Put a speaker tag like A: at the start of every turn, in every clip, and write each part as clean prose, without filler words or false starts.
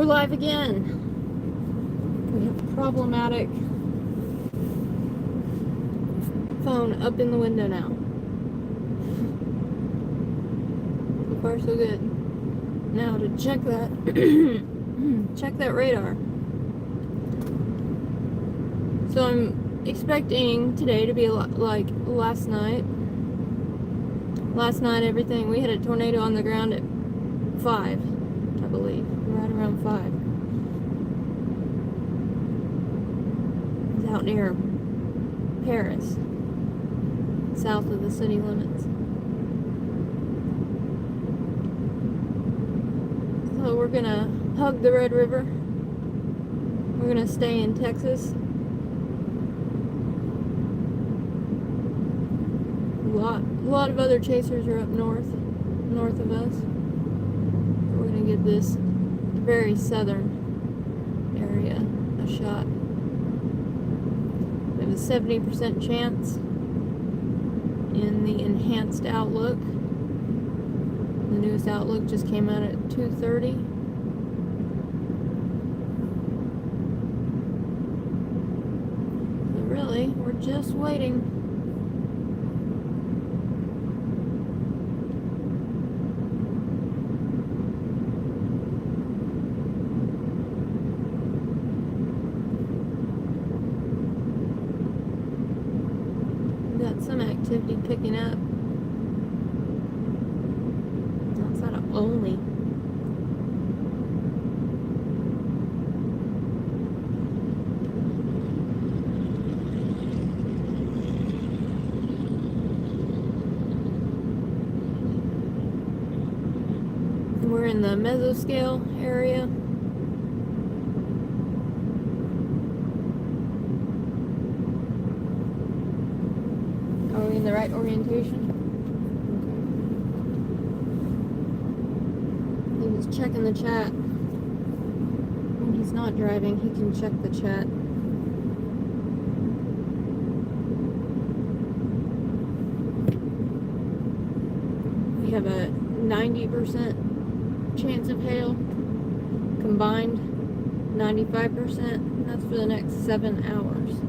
A: We're live again. We have a problematic phone up in the window now. So far so good. Now to check that check that radar. So I'm expecting today to be a lot like last night. Last night we had a tornado on the ground at 5, I believe. Right around 5. It was out near Paris, south of the city limits. So we're gonna hug the Red River. We're gonna stay in Texas. A lot of other chasers are up north of us. We're gonna give this very southern area a shot. We have a 70% chance in the enhanced outlook. The newest outlook just came out at 2:30. So really, we're just waiting. Got some activity picking up. Outside of only. We're in the mesoscale area. Are we in the right orientation? Okay. He was checking the chat. When he's not driving, he can check the chat. We have a 90% chance of hail. Combined 95%. That's for the next 7 hours.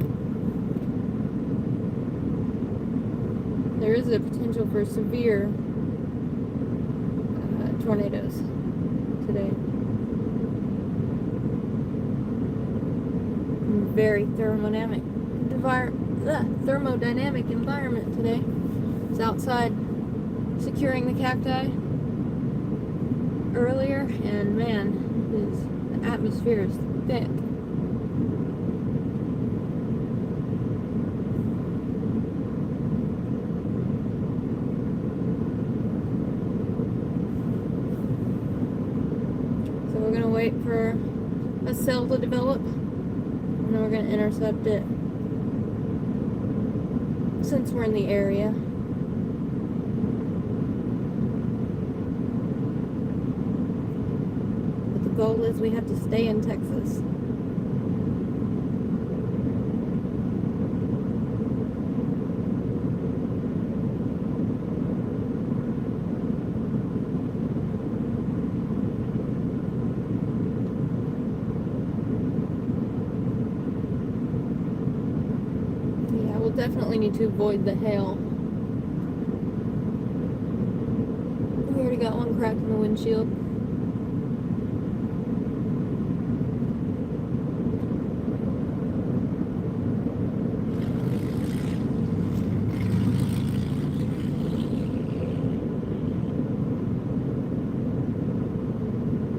A: There is a potential for severe tornadoes today. Very thermodynamic environment today. It's outside securing the cacti earlier, and man, the atmosphere is thick. We're going to wait for a cell to develop, and then we're going to intercept it since we're in the area. But the goal is we have to stay in Texas. Definitely need to avoid the hail. We already got one crack in the windshield.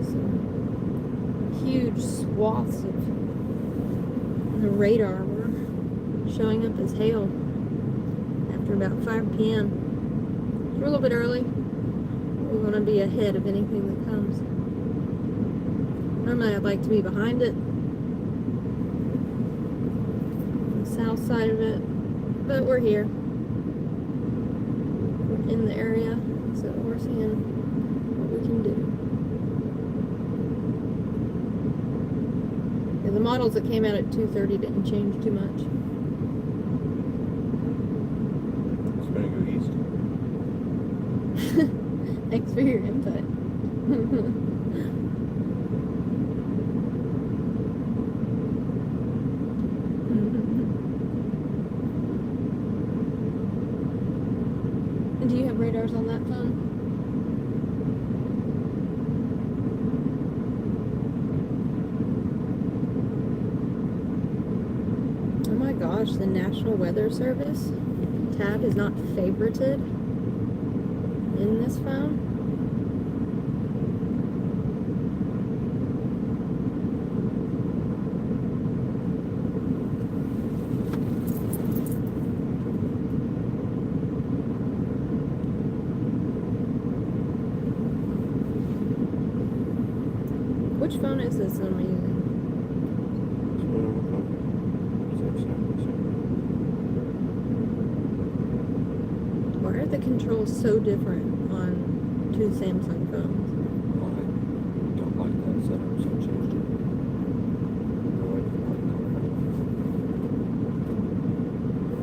A: Some huge swaths of the radar showing up as hail after about 5 p.m. We're a little bit early. We want to be ahead of anything that comes. Normally I'd like to be behind it, on the south side of it, but we're here. We're in the area, so we're seeing what we can do. And the models that came out at 2:30 didn't change too much. Thanks for your input. radars on that phone. Oh my gosh, the National Weather Service tab is not favorited in this phone. Which phone is this I'm using? Why are the controls so different on two Samsung phones?
B: I don't like that setup, so I changed it. No way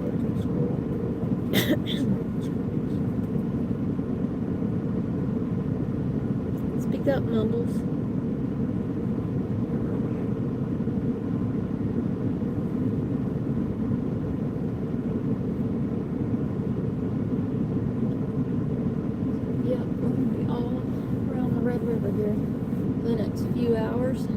B: I can scroll.
A: Speak up, Mumbles. Yep, we're gonna be all around the Red River here for the next few hours.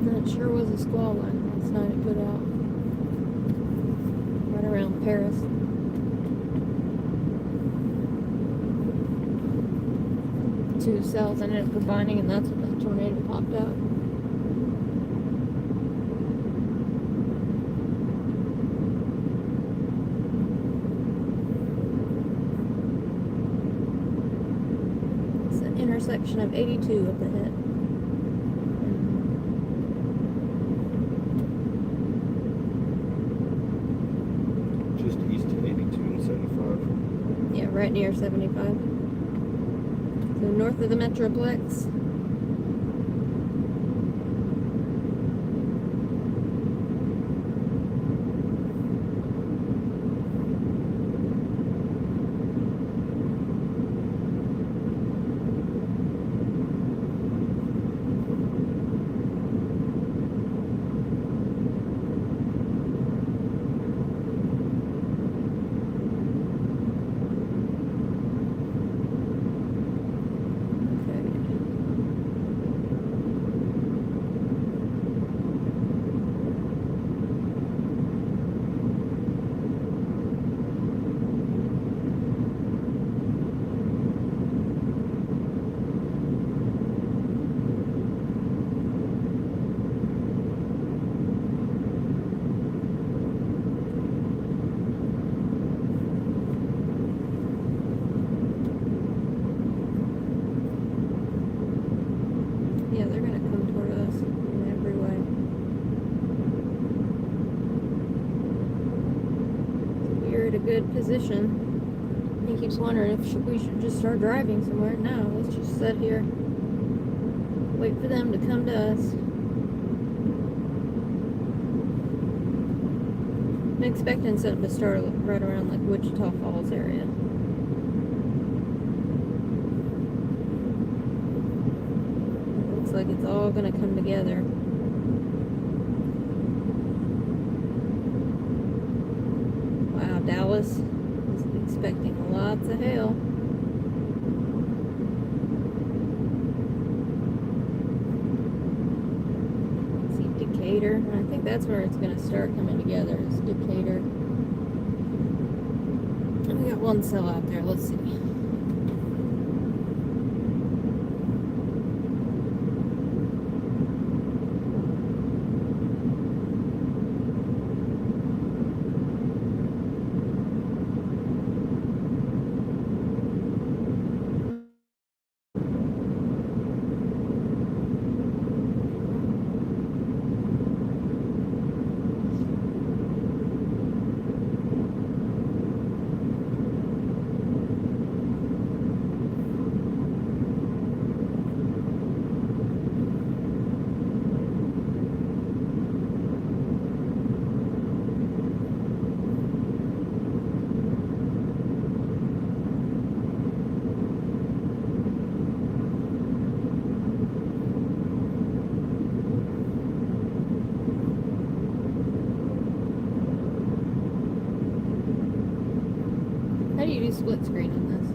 A: That sure was a squall line last night it put out. Right around Paris. Two cells ended up combining, and that's when that tornado popped out. It's an intersection of 82 up ahead.
B: Just east of 82 and 75.
A: Yeah, right near 75. So north of the Metroplex. Yeah, they're gonna come toward us in every way. We're at a good position. He keeps wondering if we should just start driving somewhere. No, let's just sit here. Wait for them to come to us. I'm expecting something to start right around like Wichita Falls area. Looks like it's all gonna come together. Wow, Dallas is expecting lots of hail. See Decatur. I think that's where it's gonna start coming together. Is Decatur. We got one cell out there. Let's see. do you do split screen on this?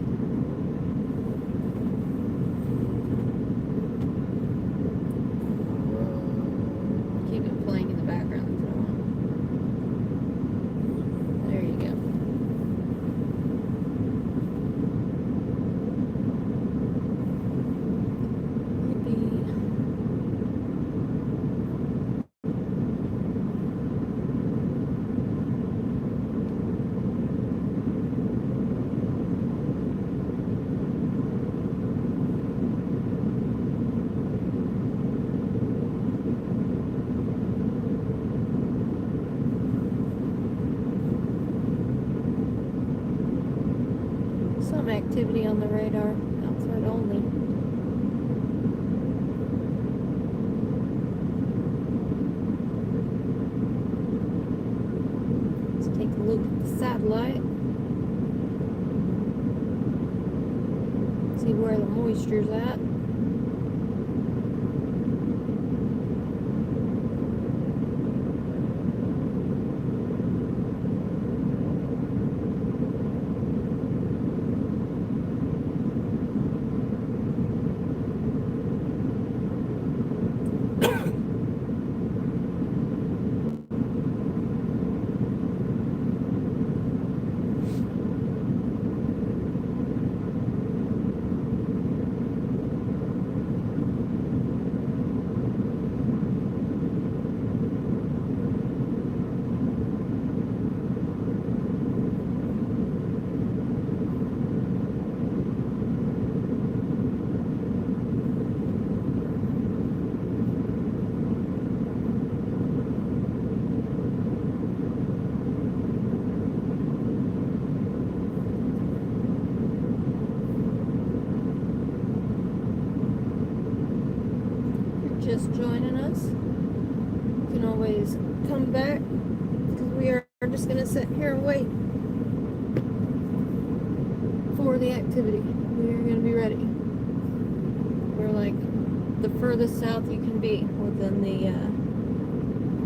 A: Keep it playing in the background. That's what I want. There you go. Some activity on the radar, outside only. Let's take a look at the satellite. See where the moisture's at. Just joining us, you can always come back, because we are just going to sit here and wait for the activity. We are going to be ready. We're like the furthest south you can be within the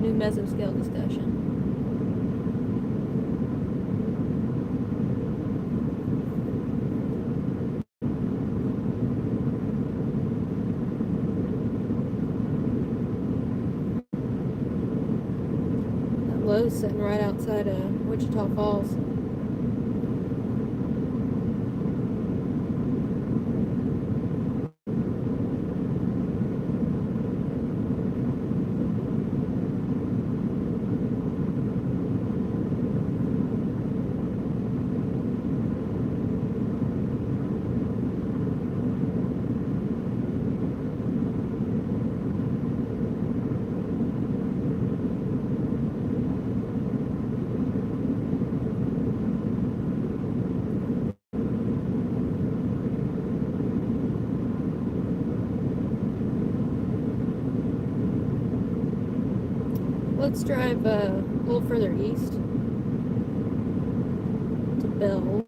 A: new mesoscale discussion. Lowe's sitting right outside of Wichita Falls. Let's drive a little further east to Bells.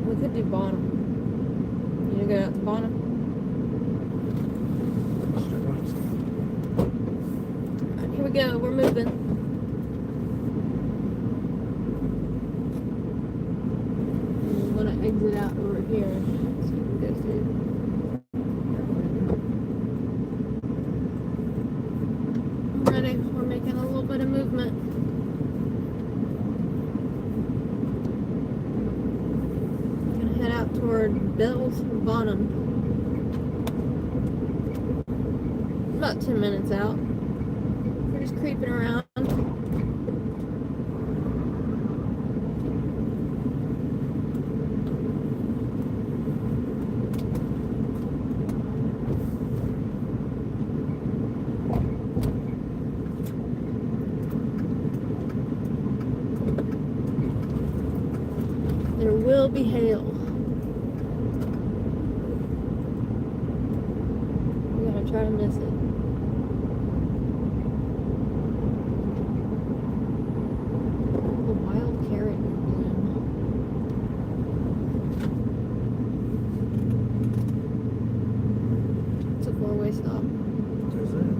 A: We could do Bonham. You gonna go out to Bonham? Alright, here we go. We're moving. I'm gonna exit out over here so you can go through. We're making a little bit of movement. I'm gonna head out toward Bells Bonham. About 10 minutes out. We're just creeping around. There will be hail. We gotta try to miss it. The wild carrot in bloom. It's a four-way stop.
B: There's that.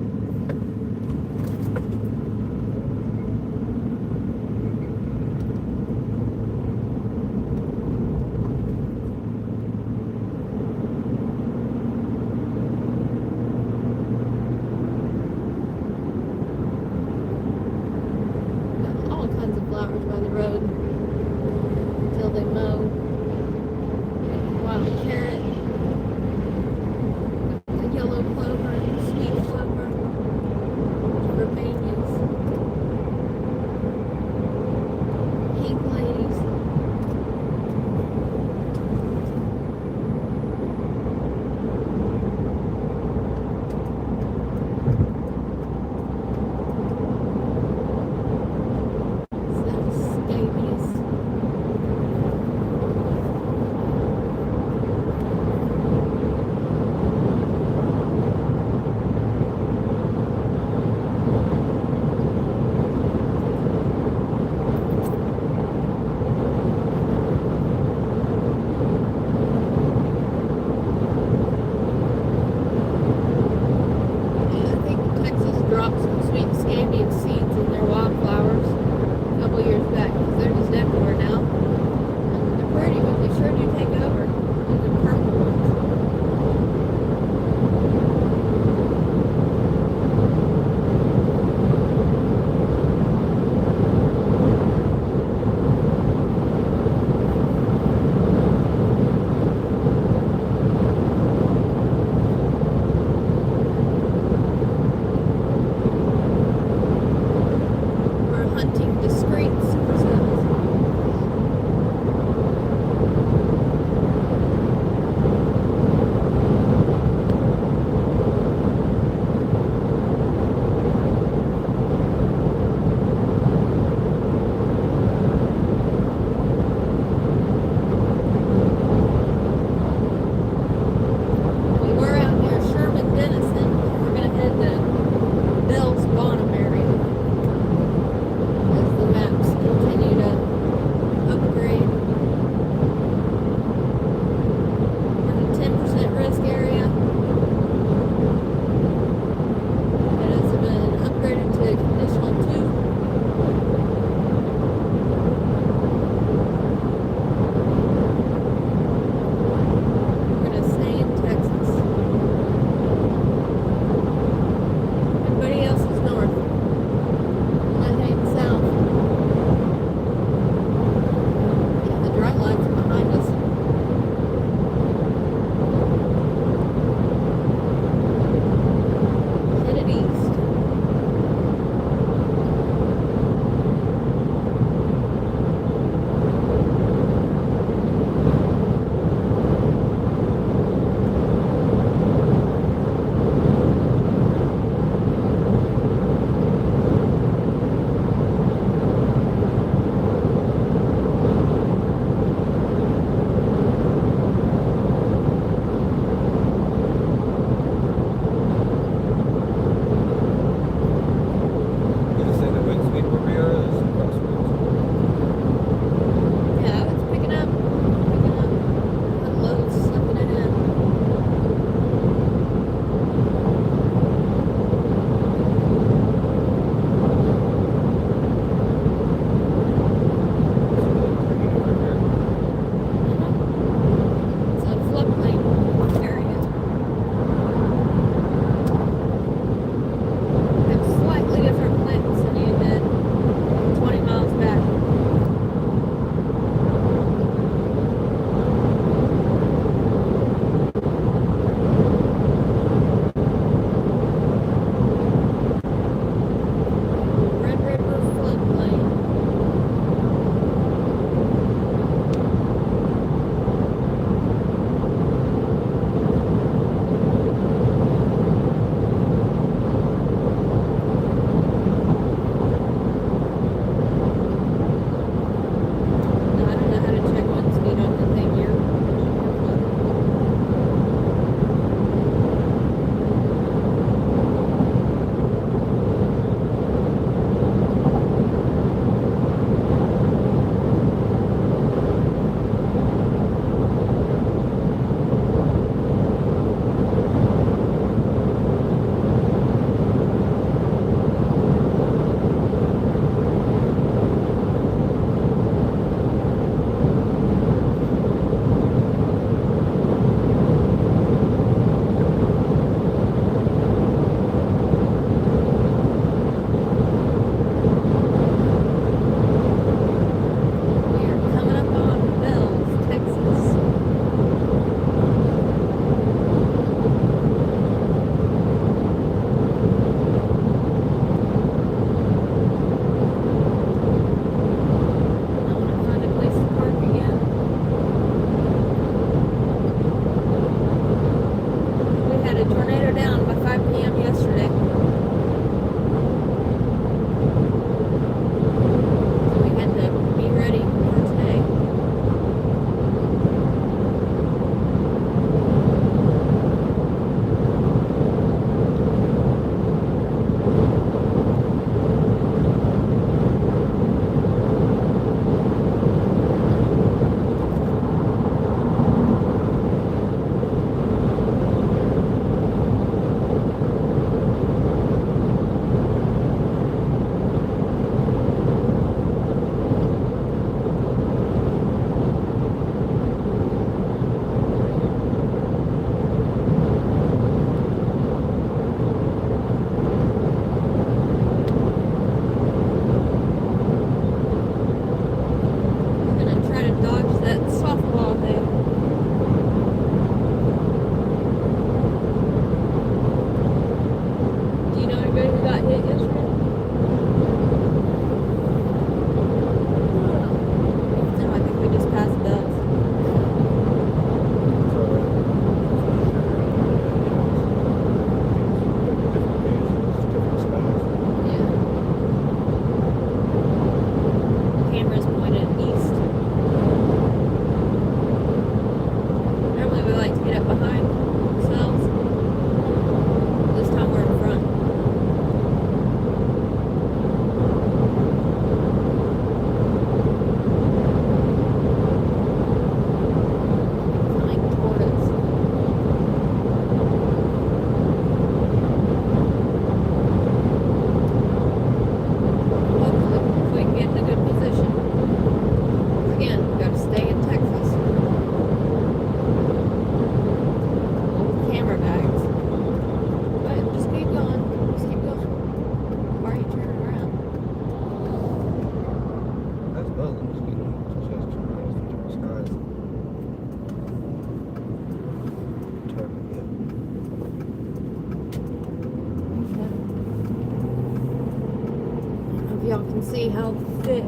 A: can see how thick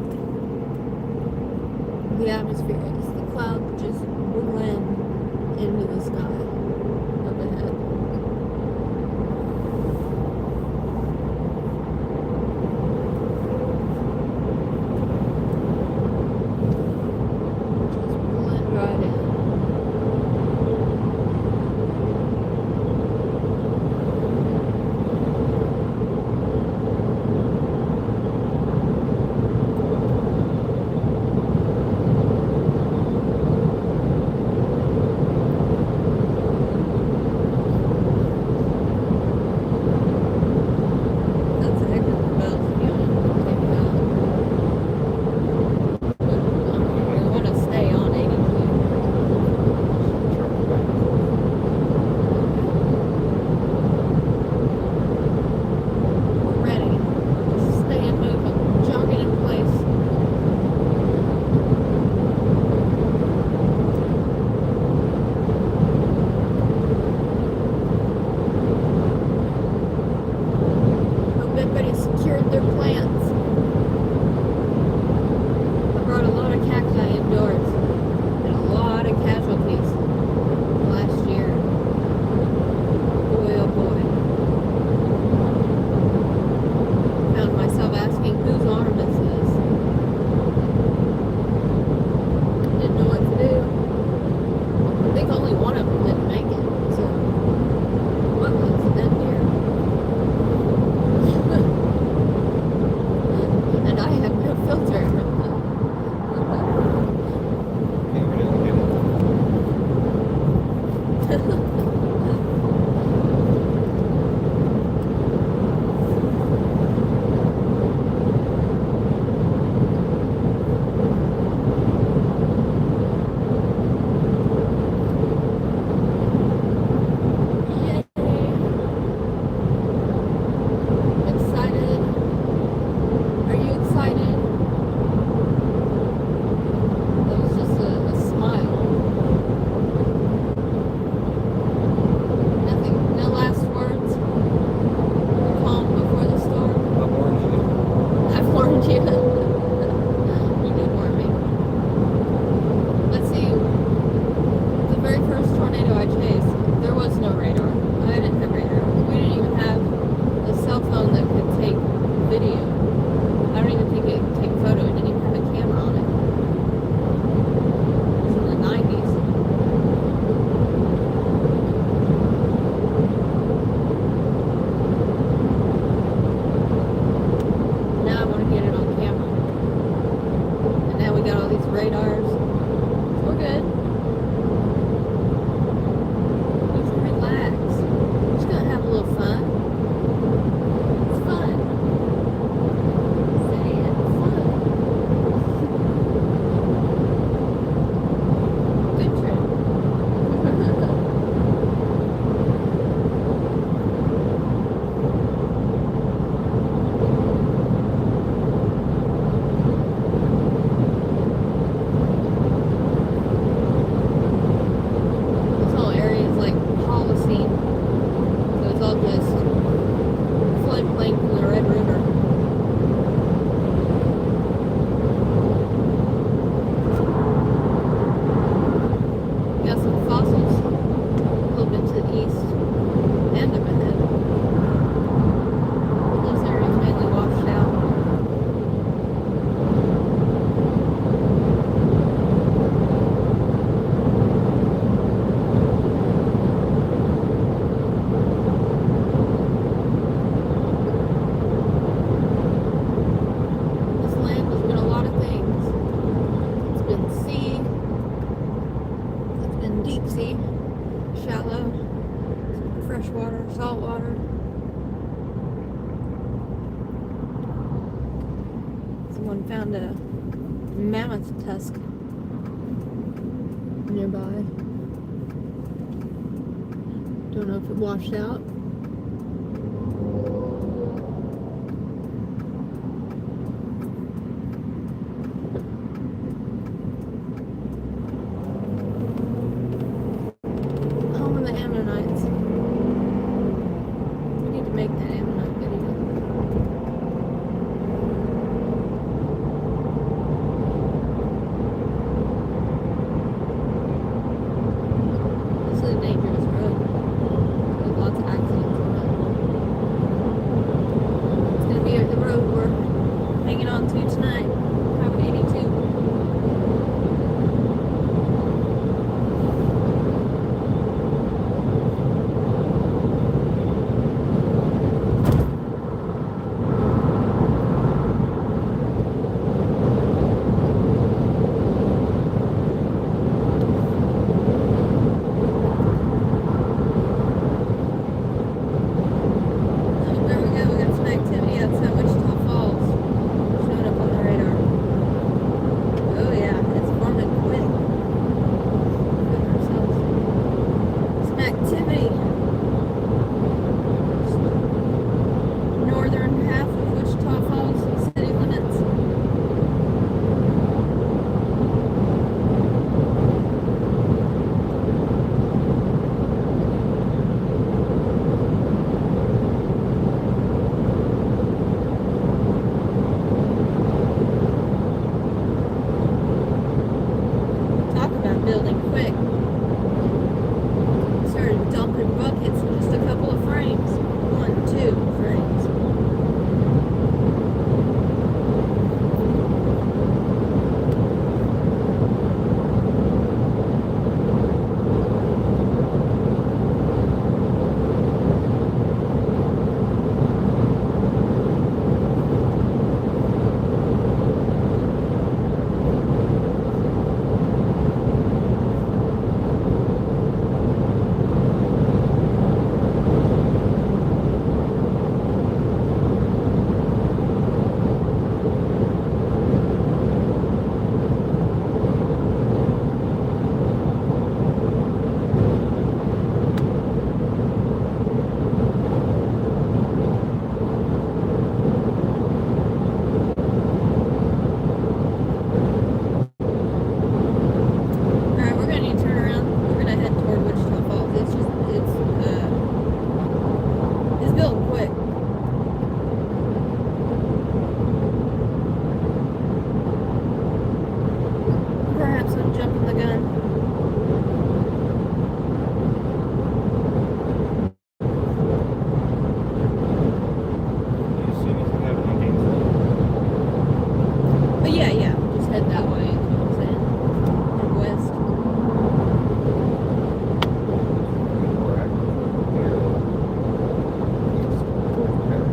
A: the atmosphere is. The clouds just blend into the sky overhead. Just blend right in. That's a heck of a belt, you know, take it out. You want to stay on 82. We're ready. Just staying moving, jogging in place. Hope everybody secured their plants. I brought a lot of cacti indoors and a lot of casualties last year. Boy, oh boy. Found myself asking whose arm this is. Didn't know what to do. I think only one of them didn't make it. So, what was in here? And I have no filter.
B: Okay, we didn't get it.
A: Yay! Excited? Are you excited? That was just a smile. Nothing, no last words. The calm before the storm.
B: I warned you.
A: I've warned you. You did warn me. Let's see. The very first tornado I chased, there was no radar. I didn't have radar. We didn't even have a cell phone that could take video. I don't even think it could take photo. It didn't even have a camera on it. It was in the 90s. Now I want to get it on camera. And now we got all these radars. We're good. You can relax. We're just gonna have a little fun. It's fun. Say it. Fun. Good trip. This whole area is like Holocene. So it's all just floodplain from the Red River. Got some fossils a little bit to the east and up ahead. But this area is mainly washed out. This land has been a lot of things. It's been sea, it's been deep sea, shallow, fresh water, salt water. Someone found a mammoth tusk nearby. Don't know if it washed out. Home of the Ammonites. We need to make that Ammonite video.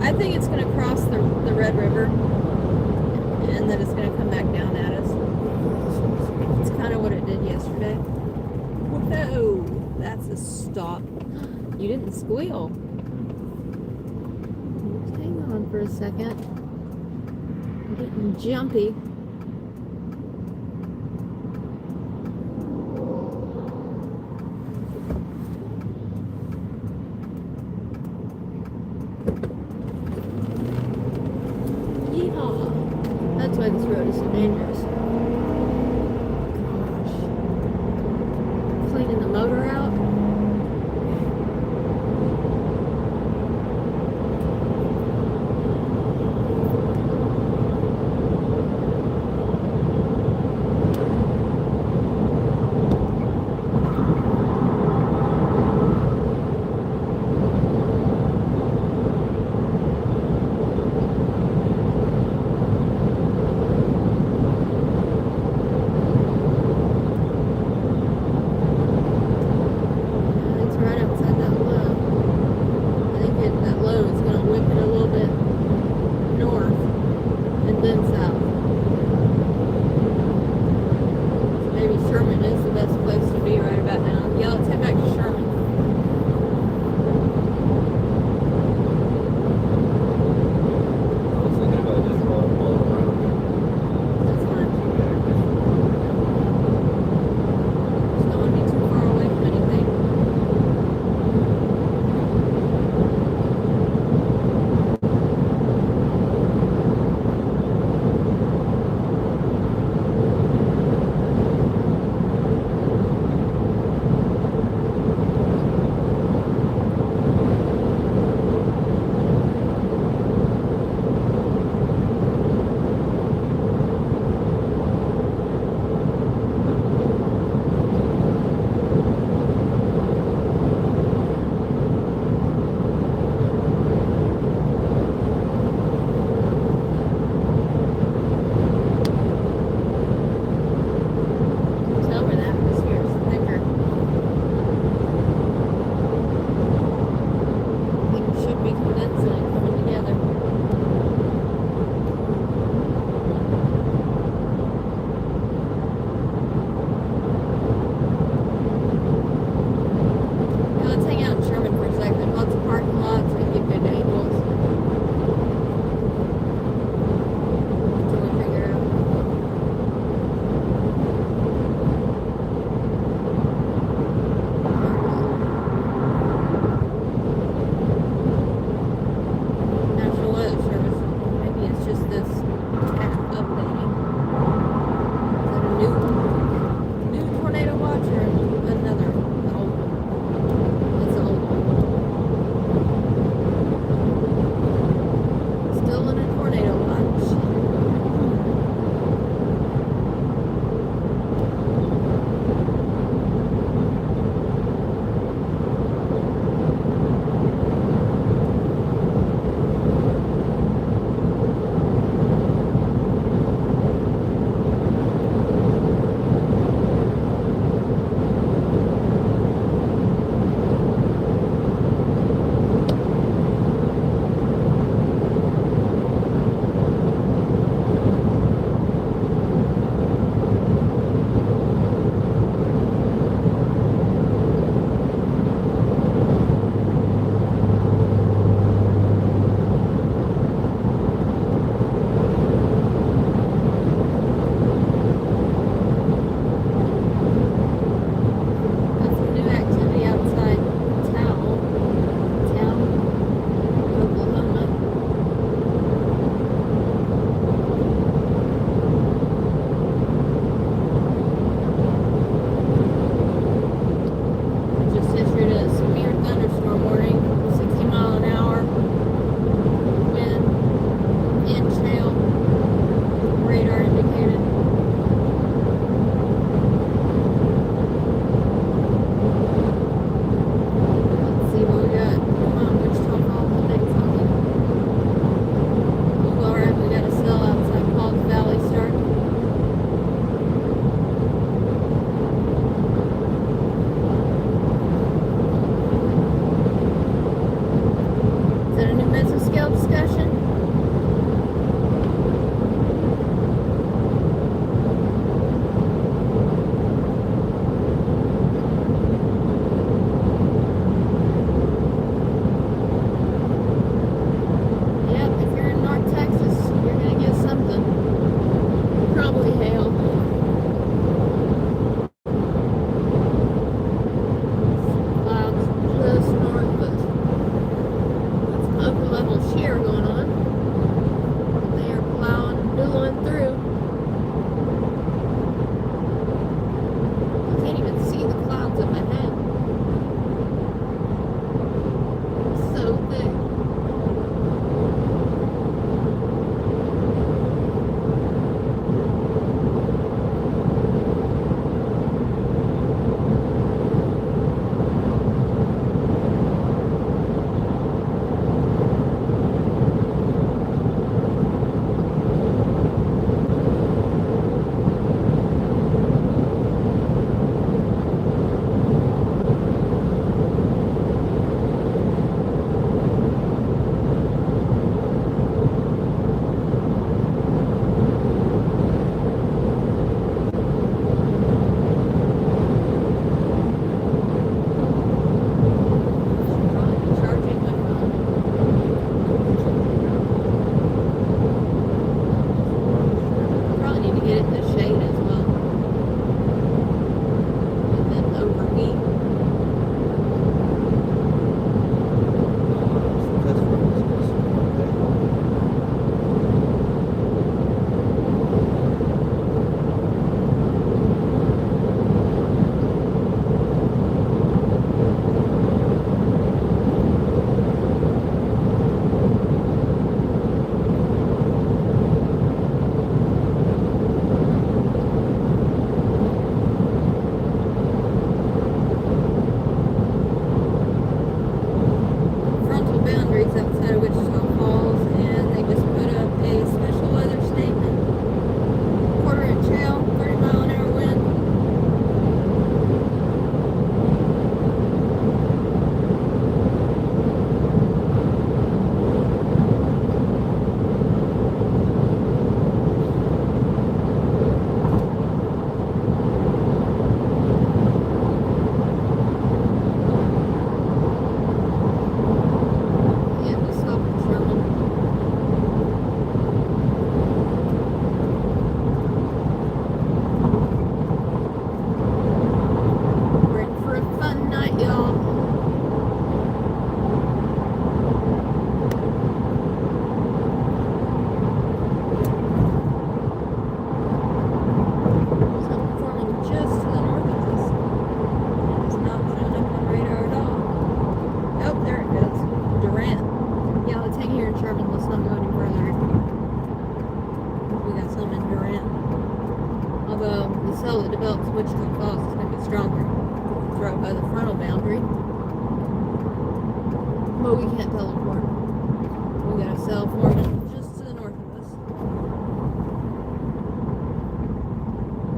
A: I think it's gonna cross the Red River, and then it's gonna come back down at us. It's kind of what it did yesterday. Whoa, that's a stop. You didn't squeal. Just hang on for a second. I'm getting jumpy. Yeehaw. That's why this road is so dangerous. Gosh. Cleaning the motor out. Is that a new mesoscale discussion? Yep, if you're in North Texas, you're gonna get something. Probably hail. Clouds just north of us. That's some upper level shear going on. They are plowing, billowing through. I can't even see the clouds up ahead. It's so thick. Charging my phone. Probably need to get it in the shade as well. And then overheat.
B: That's what it's supposed to be.
A: Frontal boundaries outside of Wichita Falls, and they just put up a special weather statement. Quarter-inch hail, 30-mile-an-hour wind. Yeah, just stop in Sherman. We're in for a fun night, y'all. Something forming just to the north of us. And it's not showing up on radar at all. Oh, there it goes. Durant. Yeah, let's hang here in Sherman. Let's not go any further. We got some in Durant. Although the cell that develops Wichita Falls is going to be stronger. Right by the frontal boundary. But we can't teleport. We got a cell forming just to the north of us.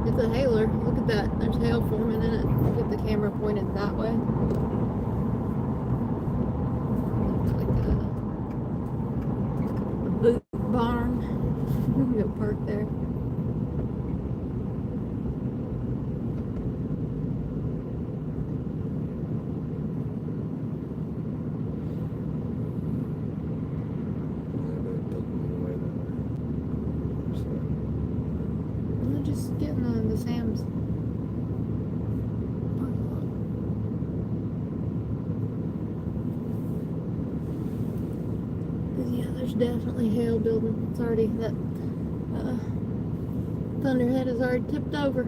A: It's a hailer. Look at that. There's hail forming in it. Get the camera pointed that way. Looks like a boot barn. We can go park there. We're just getting on the Sam's parking lot. Yeah, there's definitely hail building. It's already, that thunderhead is already tipped over.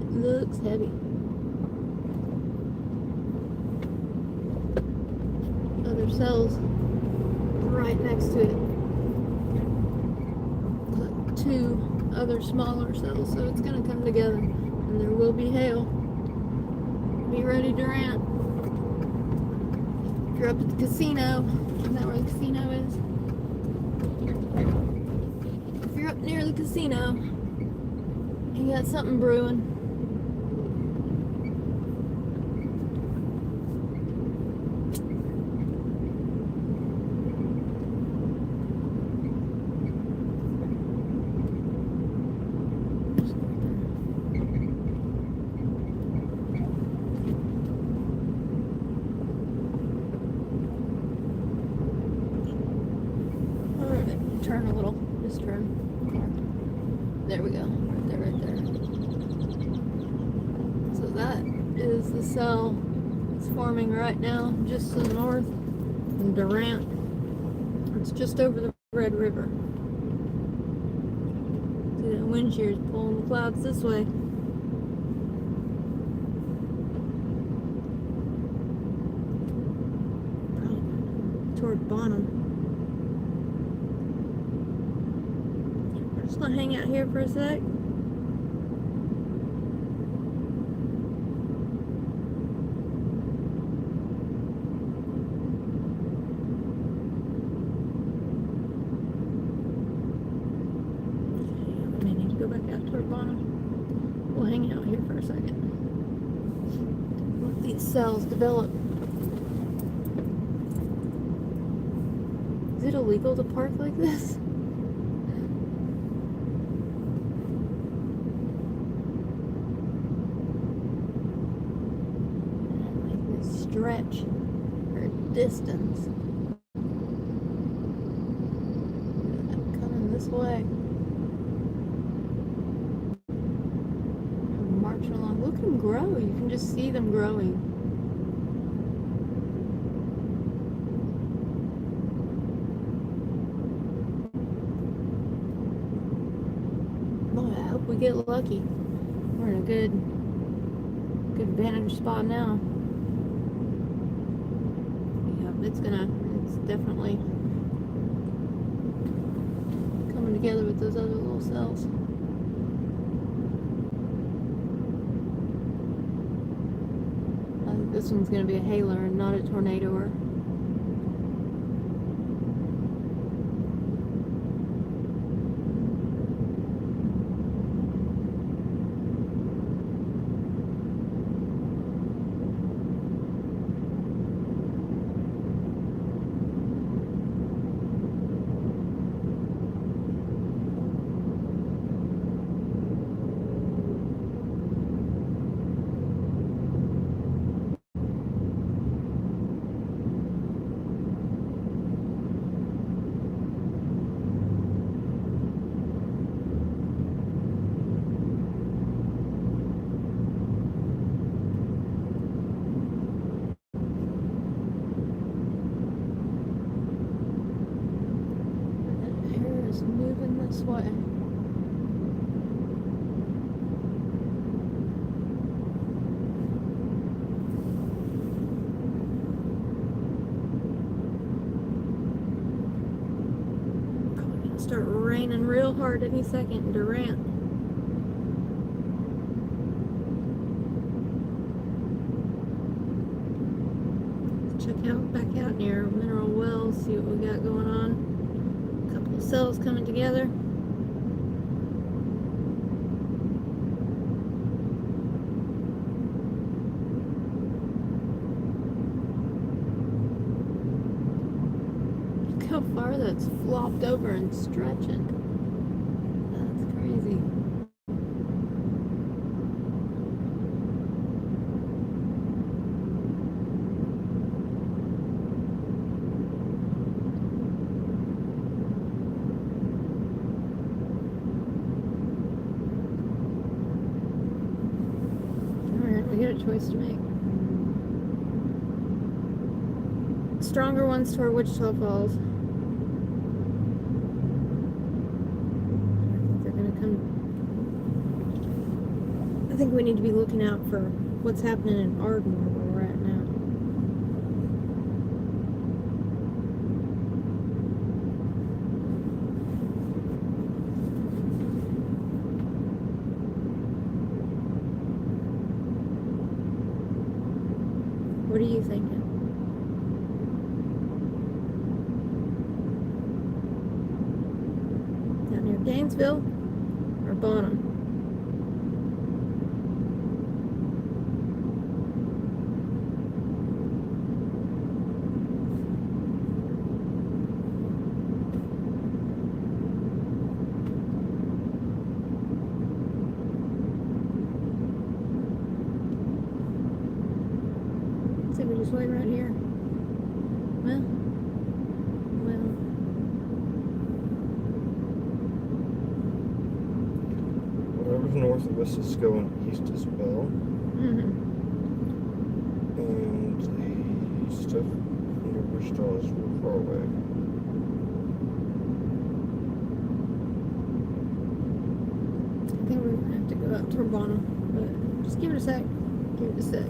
A: It looks heavy. Other cells right next to it. Like 2 other smaller cells, so it's gonna come together, and there will be hail. Be ready, Durant. If you're up at the casino, isn't that where the casino is? If you're up near the casino, you got something brewing. turn a little. Just turn. There we go. Right there, right there. So that is the cell that's forming right now, just to the north in Durant. It's just over the Red River. See that wind shear is pulling the clouds this way. Toward Bonham. We're just gonna hang out here for a sec. I may need to go back out toward Bonham. We'll hang out here for a second. Let these cells develop. Is it illegal to park like this? Like this stretch or distance. Coming this way. I'm marching along. Look at them grow. You can just see them growing. We get lucky. We're in a good vantage spot now. Yeah, it's definitely coming together with those other little cells. I think this one's gonna be a hailer and not a tornadoer. Moving this way. Probably gonna start raining real hard any second in Durant. Check out back out near Mineral Wells, see what we got going on. Cells coming together. Look how far that's flopped over and stretching. That's crazy. We got a choice to make. Stronger ones toward Wichita Falls. I think they're gonna come. I think we need to be looking out for what's happening in Ardmore where we're at now. What are you thinking? Down near Gainesville or Bonham? We just wait right here. Well.
B: north of us is going east as well.
A: Mm-hmm.
B: And the stuff near Wichita is real far away.
A: I think we're gonna have to go up to Urbana, but just give it a sec. Give it a sec.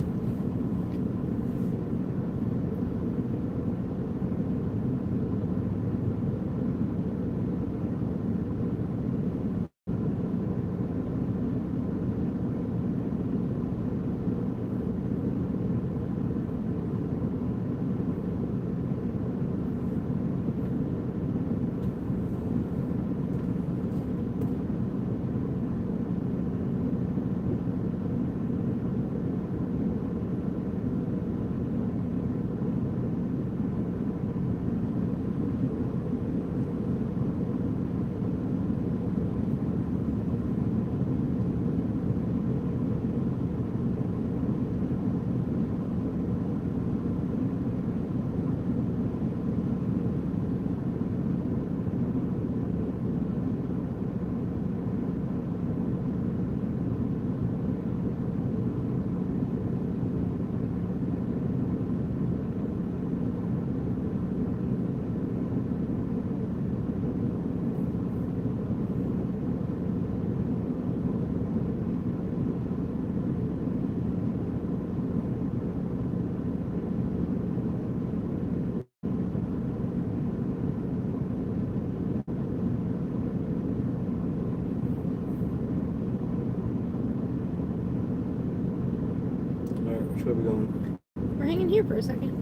B: Alright, which way are we going?
A: We're hanging here for a second.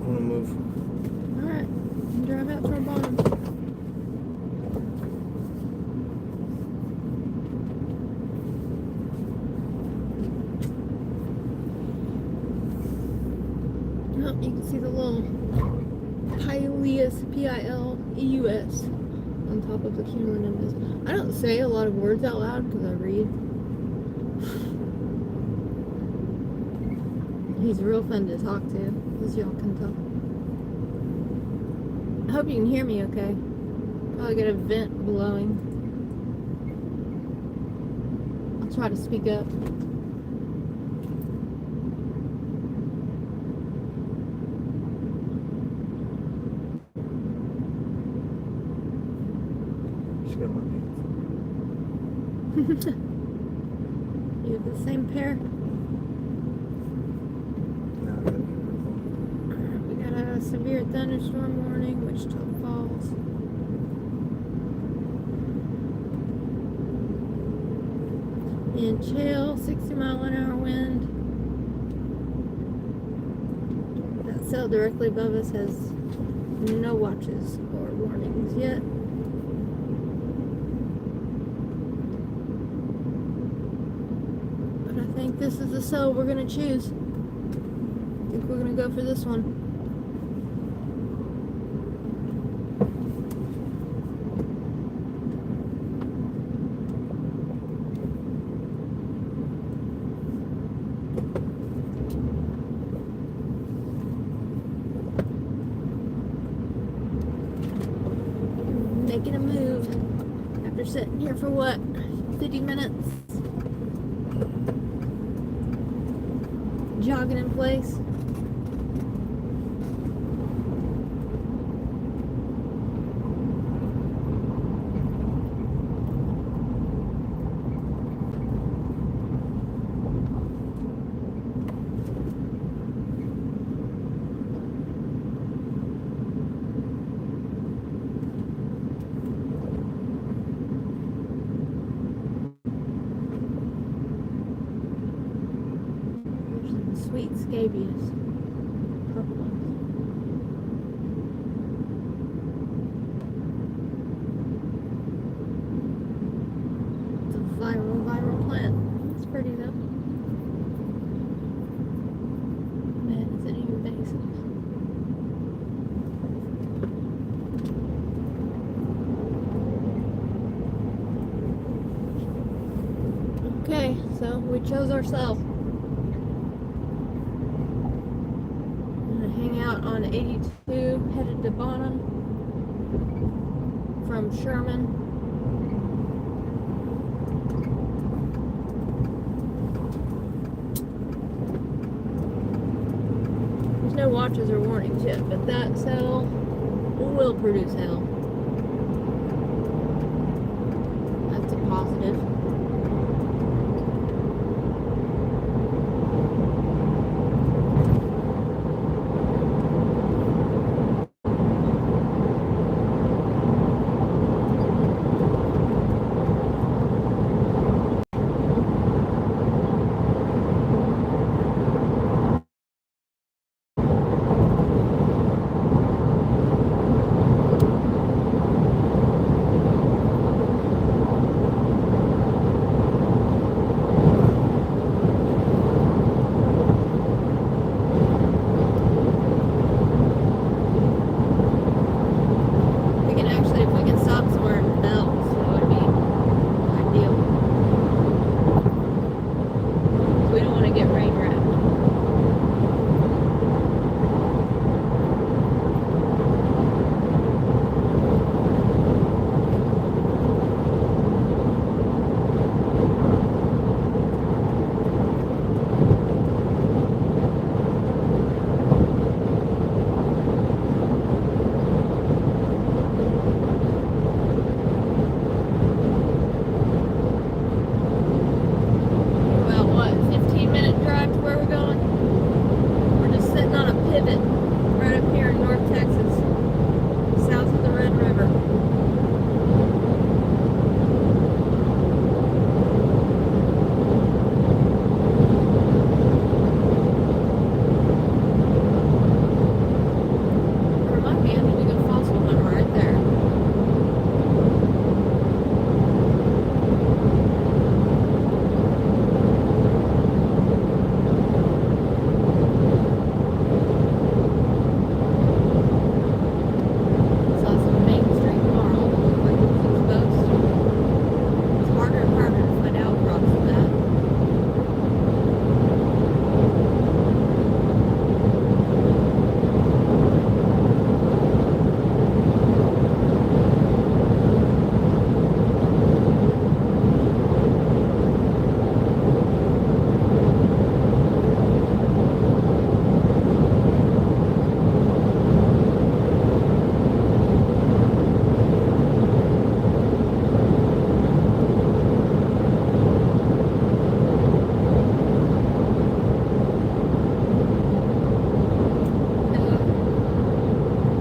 B: I want to move.
A: Alright. Drive out to Urbana. Oh, you can see the little Pileus, P-I-L-E-U-S, on top of the cumulonimbus. I don't say a lot of words out loud because I read. He's real fun to talk to, as y'all can tell. I hope you can hear me okay. Probably got a vent blowing. I'll try to speak up.
B: Just got my pants.
A: You have the same pair?
B: Now I gotta get rid of them.
A: We got a severe thunderstorm warning, Wichita Falls. In chill, 60-mile-an-hour wind. That cell directly above us has no watches or warnings yet. But I think this is the cell we're gonna choose. I think we're gonna go for this one. Making a move after sitting here for what, 50 minutes? Jogging in place. Sweet scabious. Purple ones. It's a viral plant. It's pretty though. Man, is it invasive? Okay, so we chose ourselves. Hang out on 82, headed to Bonham from Sherman. No watches or warnings yet, but that cell will produce hail. That's a positive. We can actually, if we can stop somewhere in belts, that would be ideal. We don't want to get rain wrapped. About what, 15-minute drive to where we're going? We're just sitting on a pivot right up here in North Texas, south of the Red River. There might be a really good fossil hunt right there. Saw some Main Street coral that looked like it was exposed. It's harder and harder to find outcrops of that.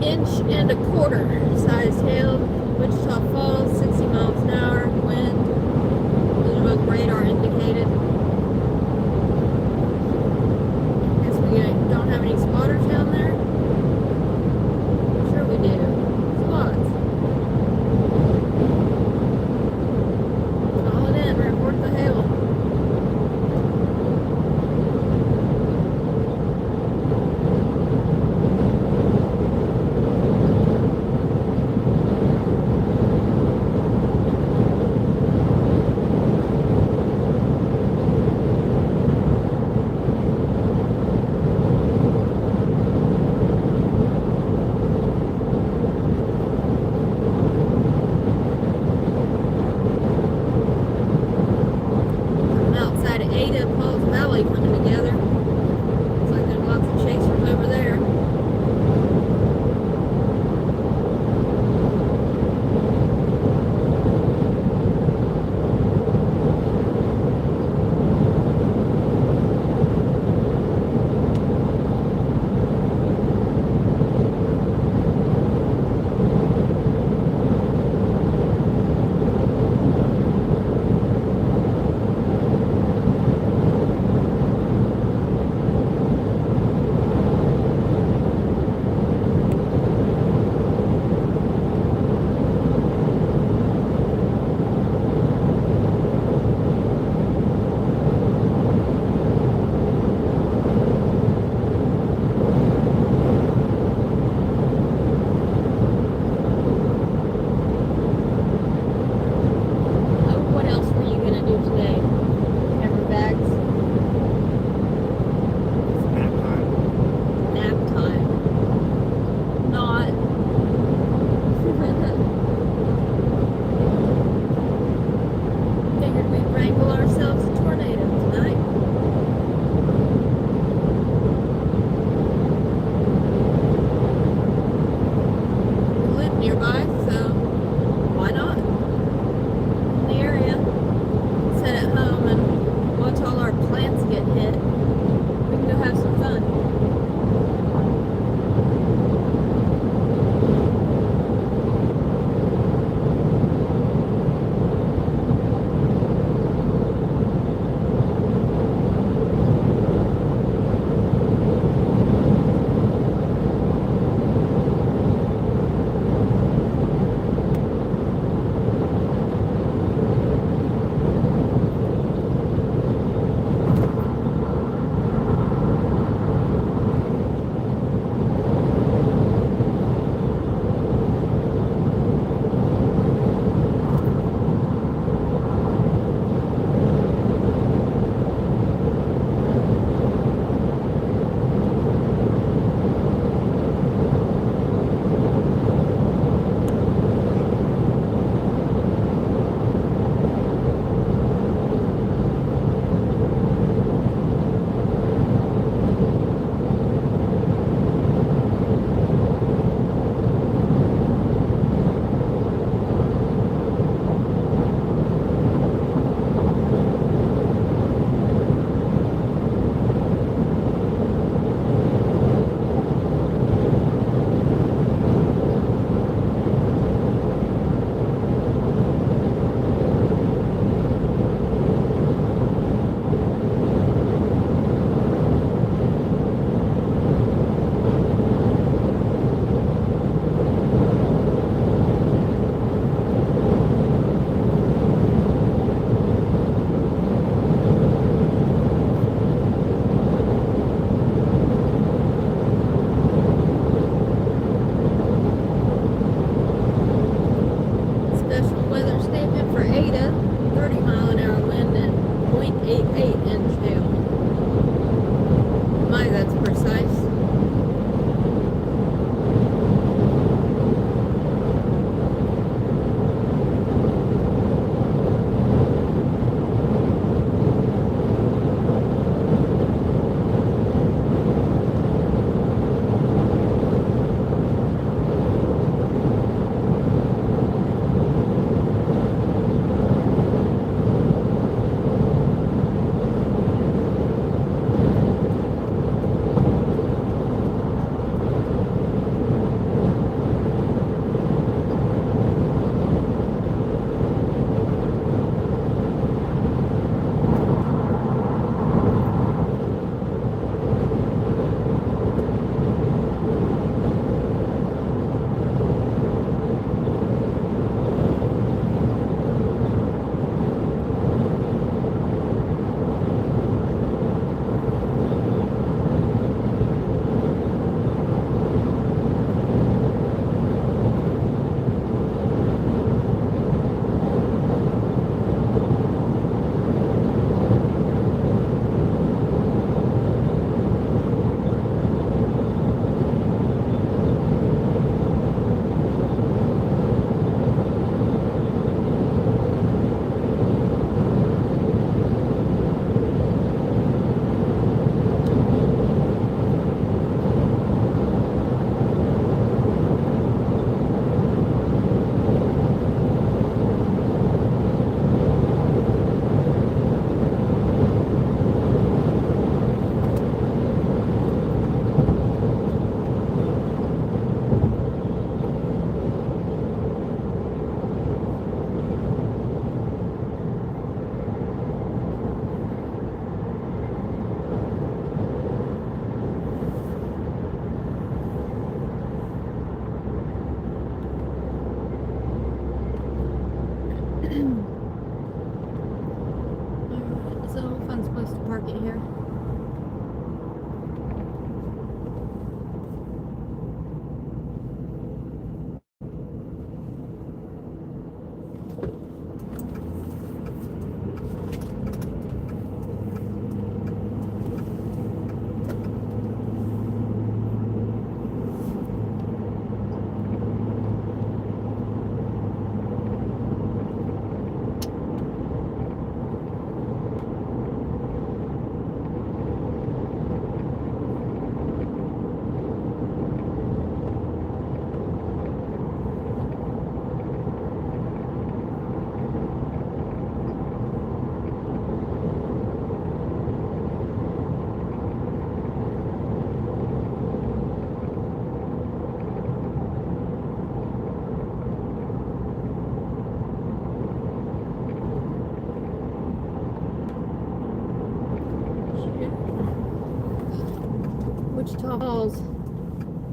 A: Inch and a quarter size hail, Wichita Falls, 60 miles an hour, wind. Those are both radar indicated. Guess we don't have any spotters down there. Sure we do. Spots. Call it in, report the hail.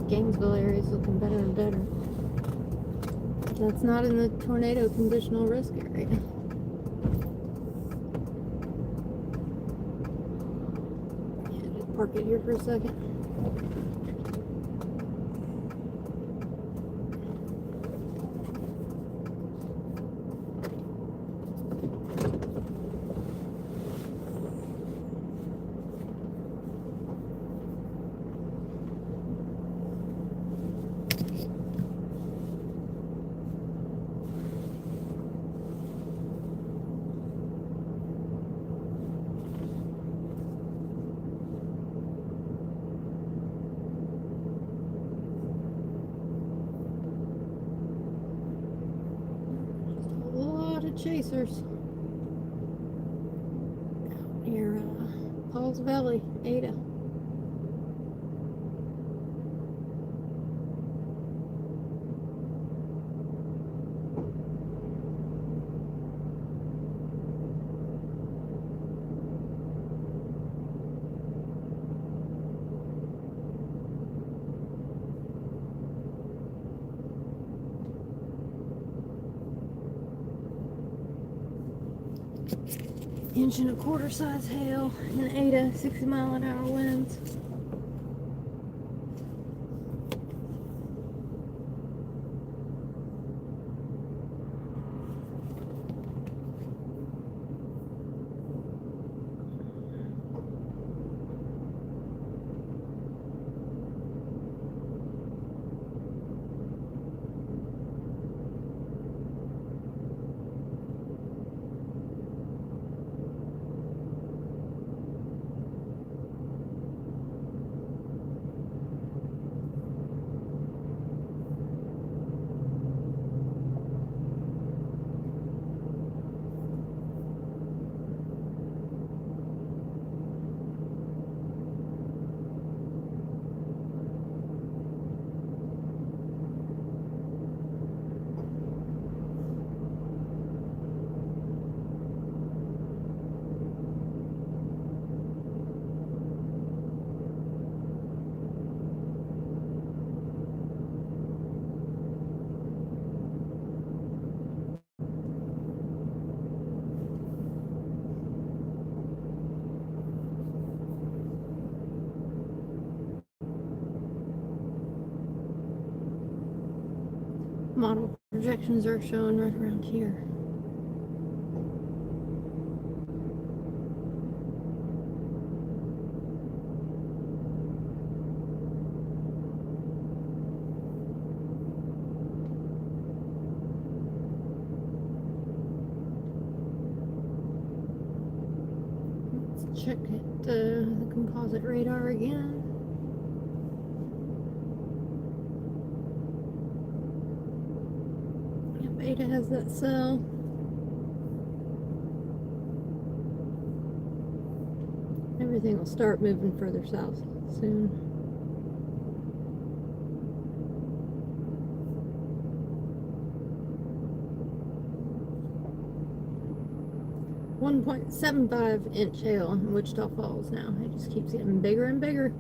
A: Gainesville area is looking better and better. That's not in the tornado conditional risk area. Yeah, just park it here for a second. Chasers out near Paul's Valley, Ada. Inch and a quarter size hail in Ada, 60-mile-an-hour winds. Model projections are showing right around here. Let's check the composite radar again. Ada has that cell. Everything will start moving further south soon. .75-inch hail in Wichita Falls now. It just keeps getting bigger and bigger.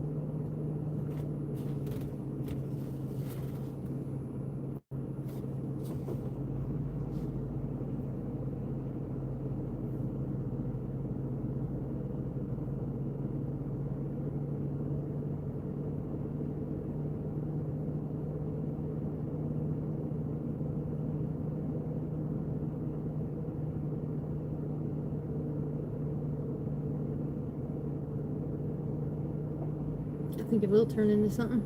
A: I think it will turn into something.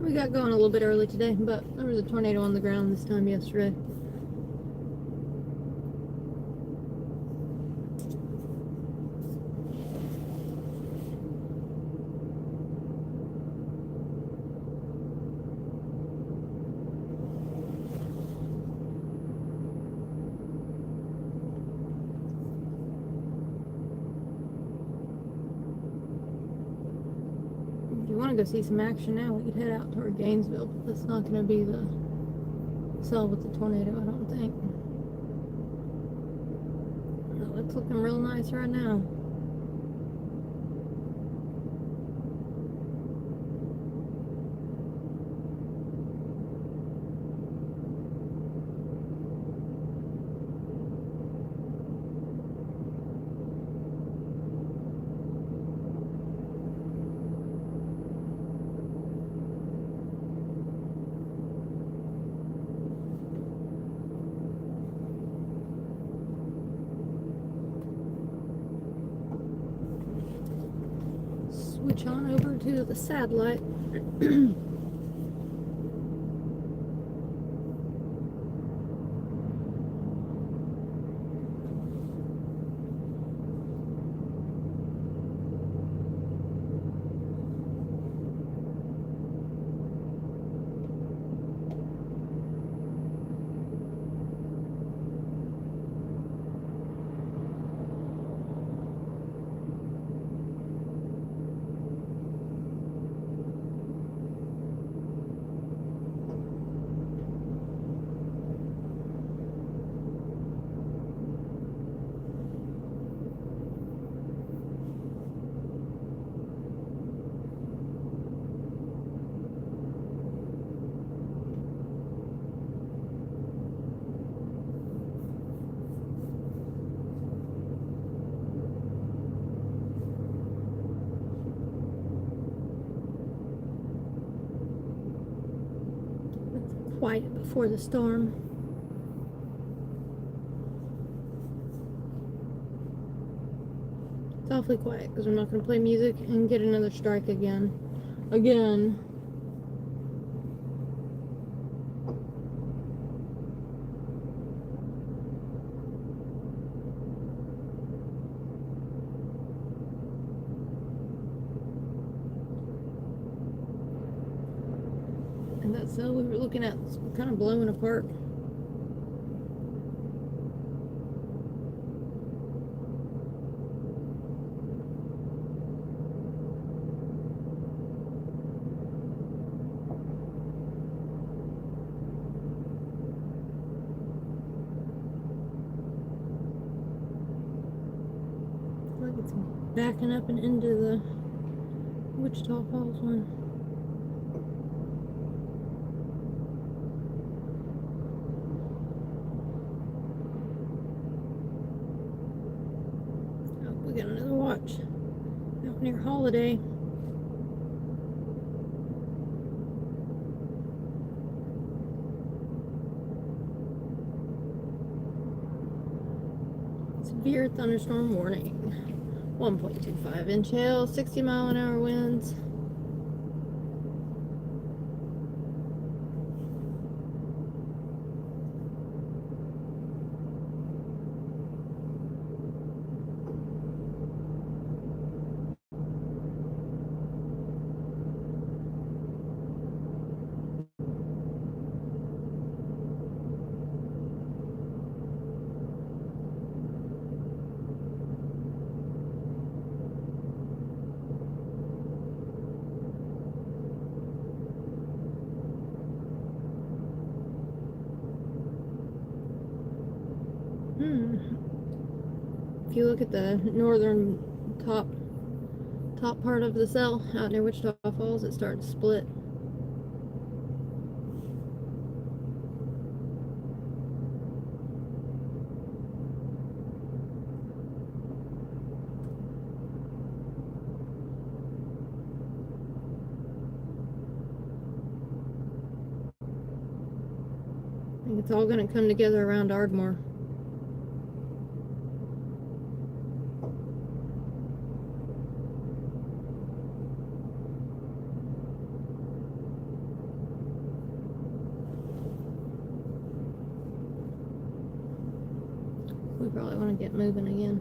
A: We got going a little bit early today, but there was a tornado on the ground this time yesterday. want to go see some action now, we could head out toward Gainesville, but that's not going to be the cell with the tornado, I don't think. No, it's looking real nice right now. Switch on over to the satellite. Quiet before the storm. It's awfully quiet because we're not going to play music and get another strike again. Again. And that cell we were looking at is kind of blowing apart. Like it's backing up and into the Wichita Falls one. Oh, we got another watch out near Holiday. Severe thunderstorm warning. 1.25 inch hail, 60-mile-an-hour winds. If you look at the northern top part of the cell out near Wichita Falls, it's starting to split. I think it's all going to come together around Ardmore. We probably want to get moving again.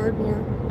A: Ardmore.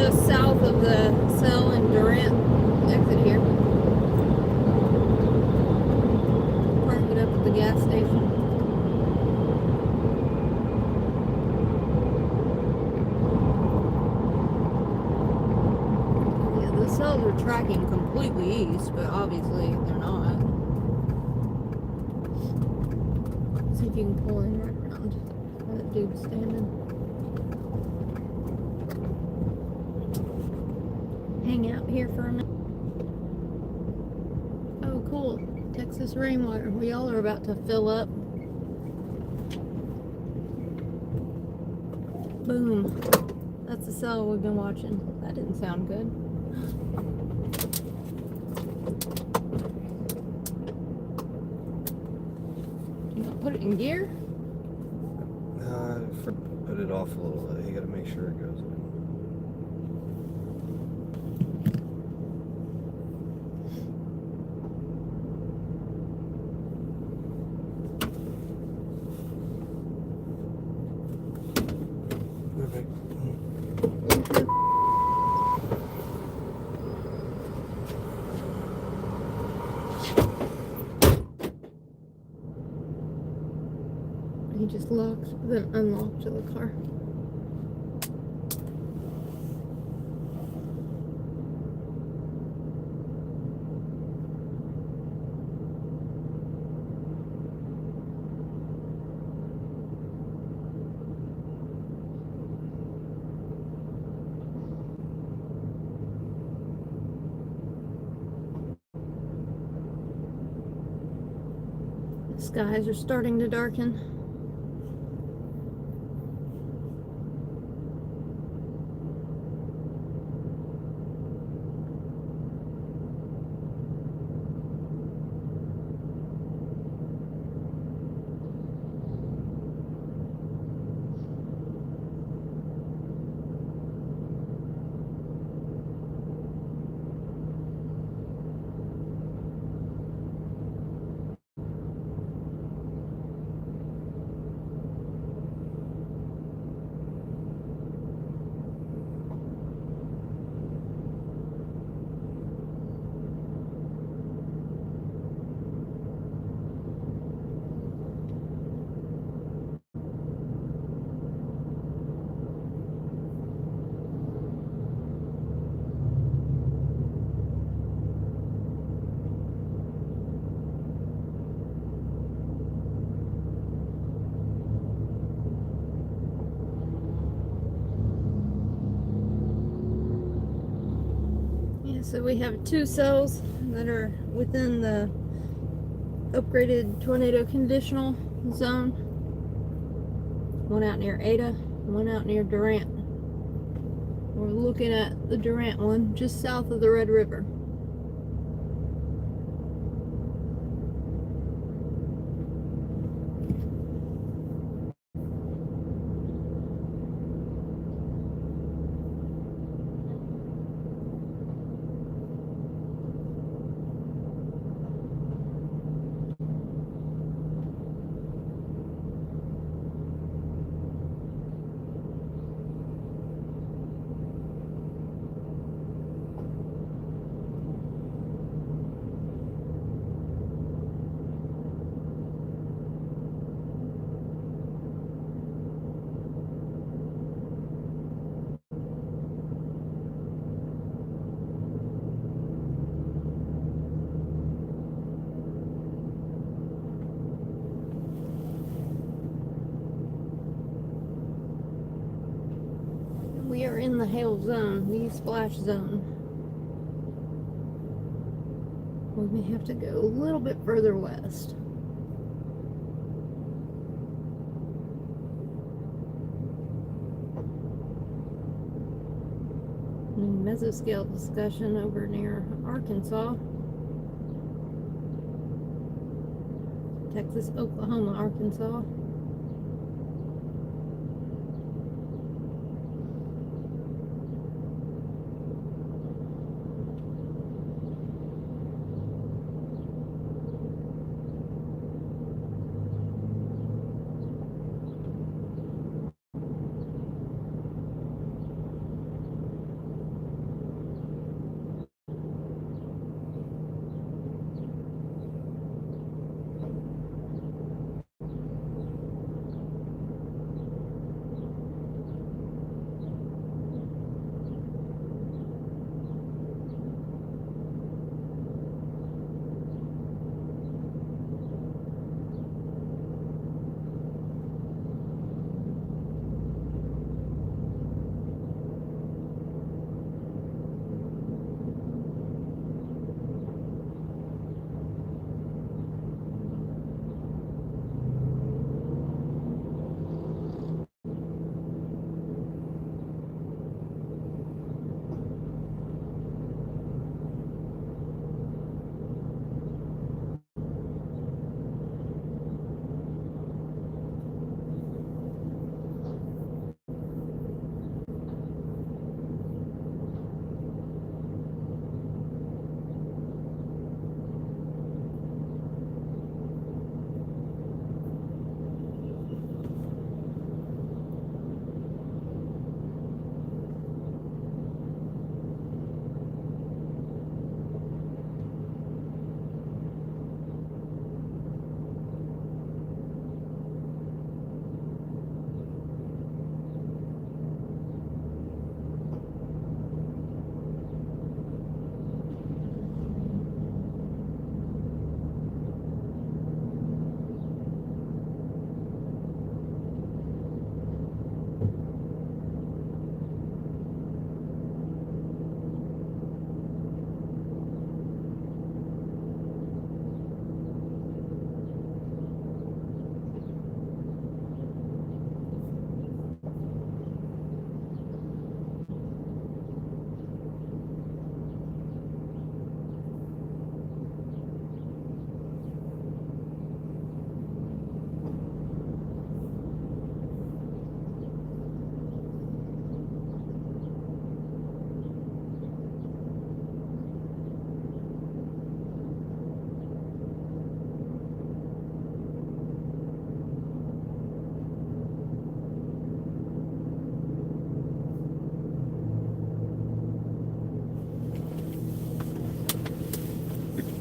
A: just south of the Cell and Durant exit here. Park it up at the gas station. Yeah, the cells are tracking completely east, but obviously they're not. See if you can pull in right around where that dude's standing. Hang out here for a minute. Oh, cool. Texas rainwater. We all are about to fill up. Boom. That's the cell we've been watching. That didn't sound good. You gonna put it in gear?
B: Put it off a little. You gotta make sure it goes in. Perfect.
A: He just locked, then unlocked the car. The skies are starting to darken. So we have 2 cells that are within the upgraded tornado conditional zone. One out near Ada, one out near Durant. We're looking at the Durant one just south of the Red River. We are in the hail zone, the splash zone. We may have to go a little bit further west. Mesoscale discussion over near Arkansas. Texas, Oklahoma, Arkansas.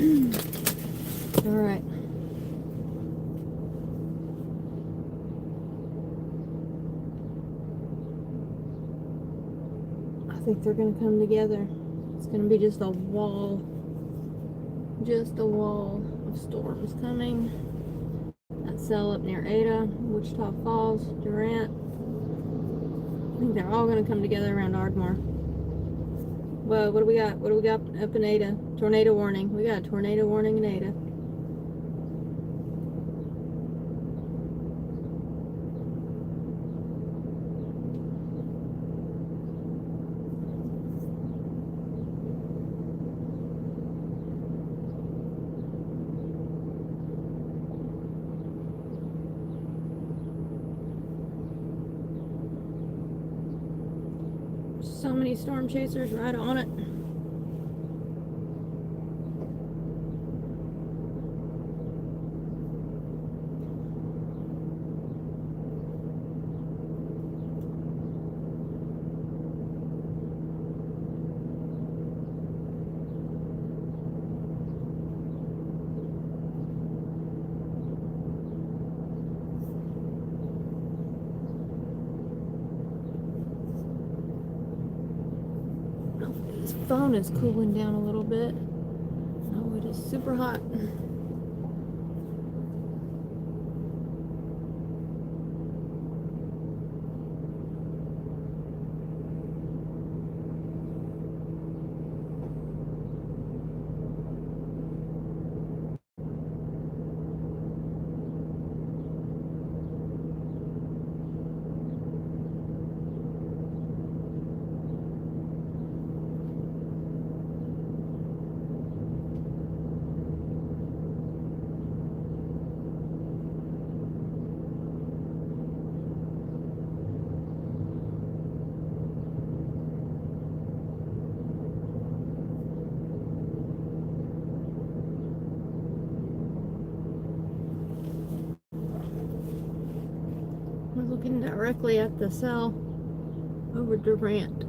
A: Alright. I think they're gonna come together. It's gonna be just a wall. Just a wall of storms coming. That cell up near Ada, Wichita Falls, Durant. I think they're all gonna come together around Ardmore. Whoa, what do we got? What do we got up in Ada? Tornado warning. We got a tornado warning in Ada. So many storm chasers right on it. This phone is cooling down a little bit. Oh, it is super hot. We're looking directly at the cell over Durant.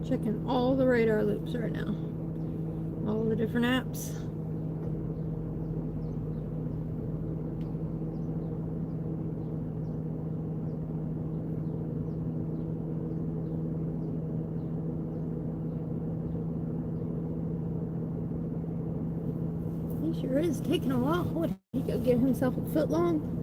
A: Checking all the radar loops right now. All the different apps. He sure is taking a while. What, he go get himself a foot long?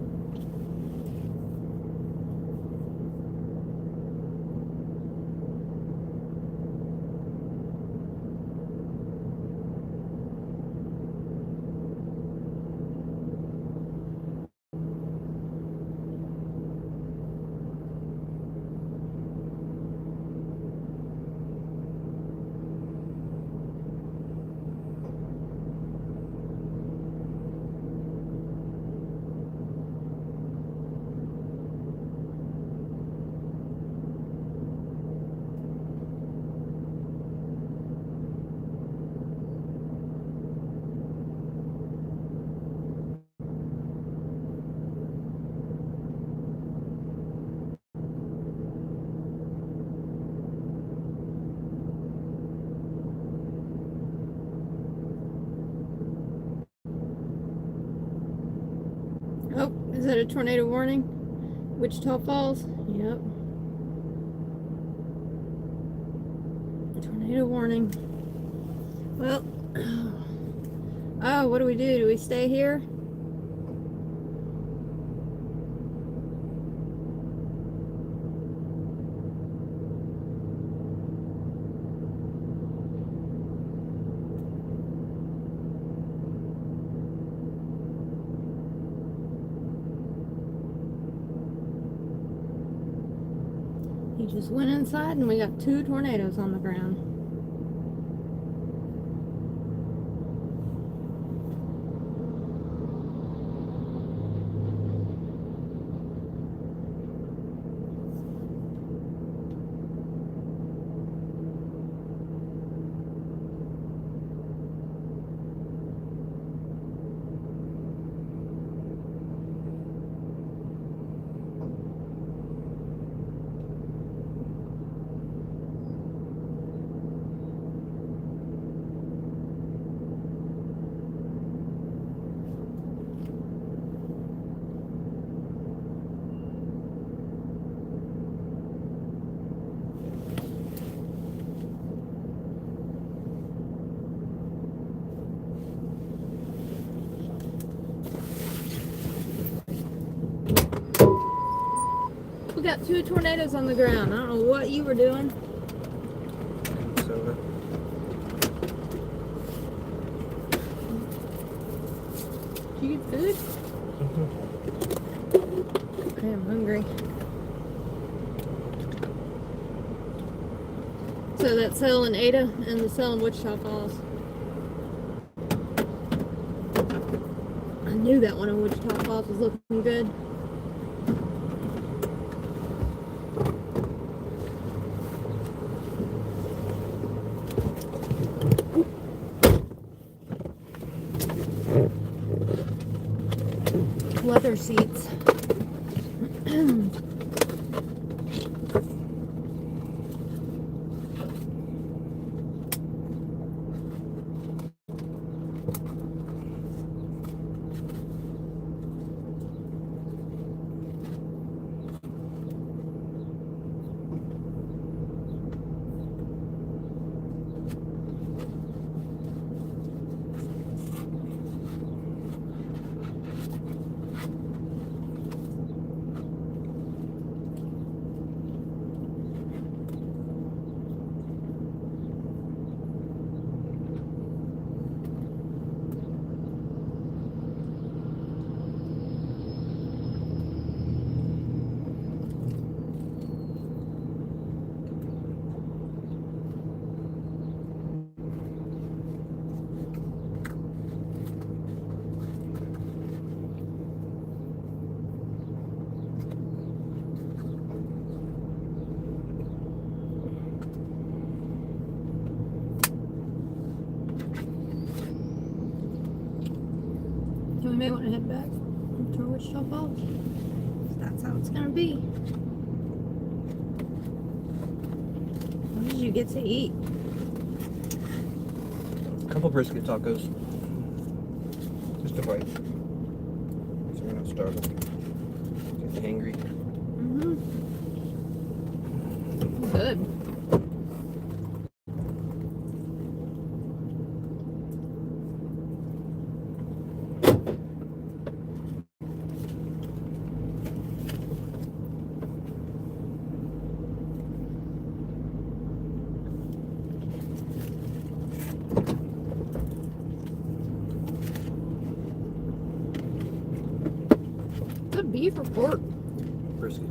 A: Oh, is that a tornado warning? Wichita Falls? Yep. Tornado warning. Well, oh, what do we do? Do we stay here? He just went inside and we got 2 tornadoes on the ground. We got 2 tornadoes on the ground. I don't know what you were doing.
B: Soda.
A: Did you get food? I am hungry. So that sale in Ada and the sale in Wichita Falls. I knew that one in Wichita Falls was looking good. Leather seats. So we may want to head back to Wichita Falls. That's how it's gonna be. What did you get to eat?
B: A couple brisket tacos. Just a bite. So we're not starving. Getting hangry.
A: Good. Is it beef or pork?
B: Brisket.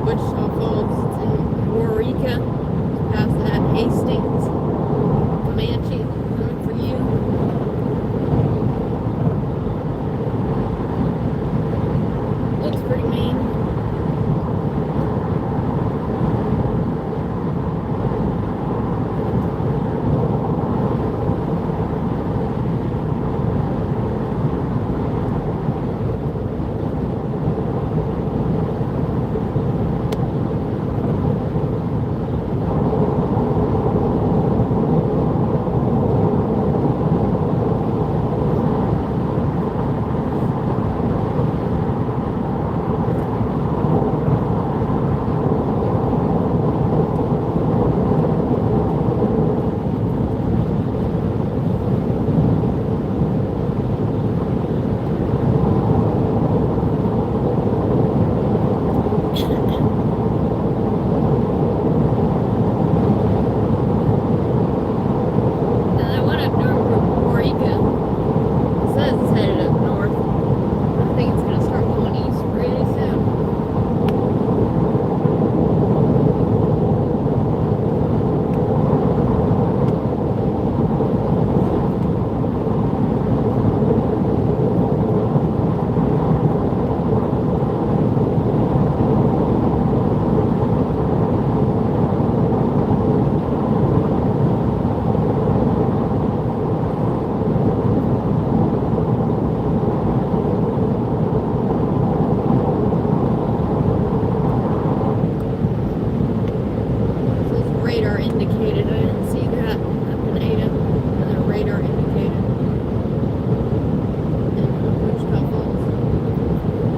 A: Wichita Falls. It's in Waurika. Past that, Hastings. Comanche, coming for you. Looks pretty mean. Now that one up north from Waurika says it's headed up north. I think it's gonna start going east pretty soon. It says radar indicated. I didn't see that up in Ada. And then radar indicated. In Wichita Falls.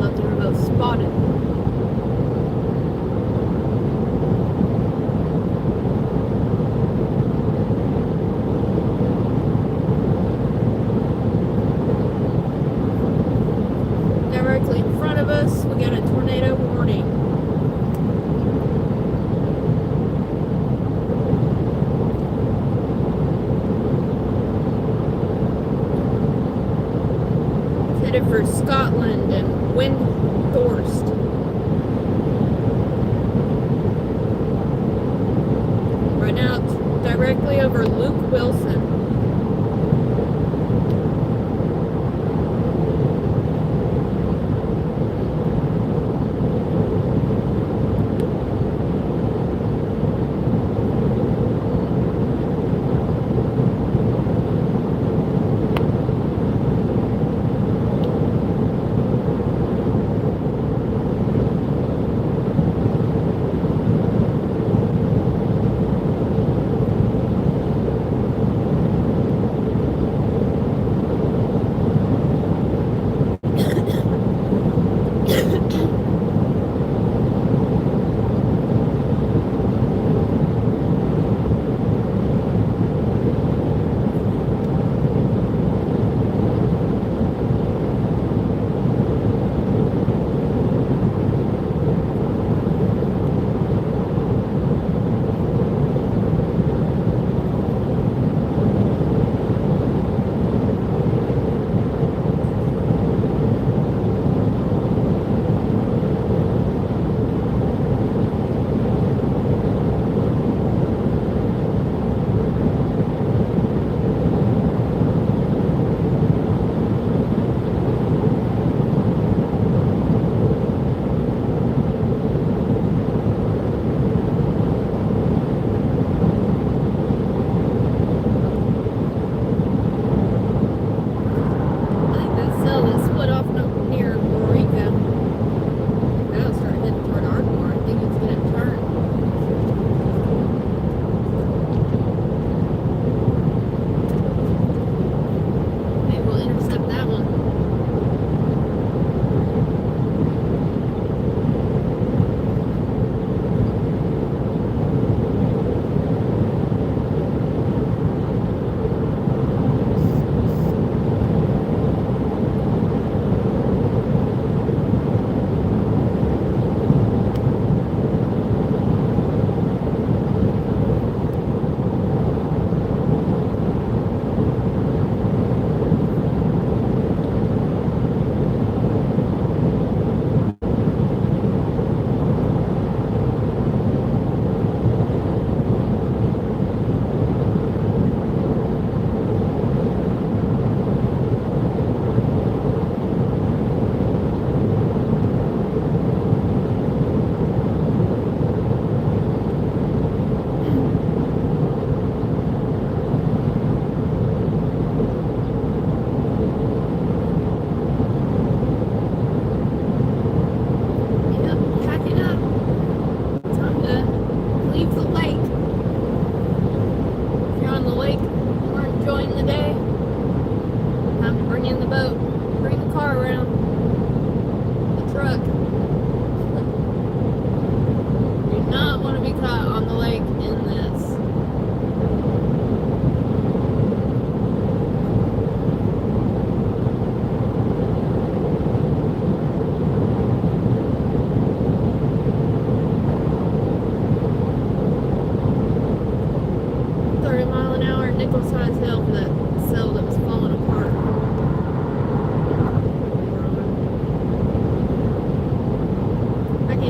A: Left and remote spotted. Directly in front of us, we got a tornado warning. It's headed for Scotland and Windthorst. Right now, it's directly over Luke Wilson.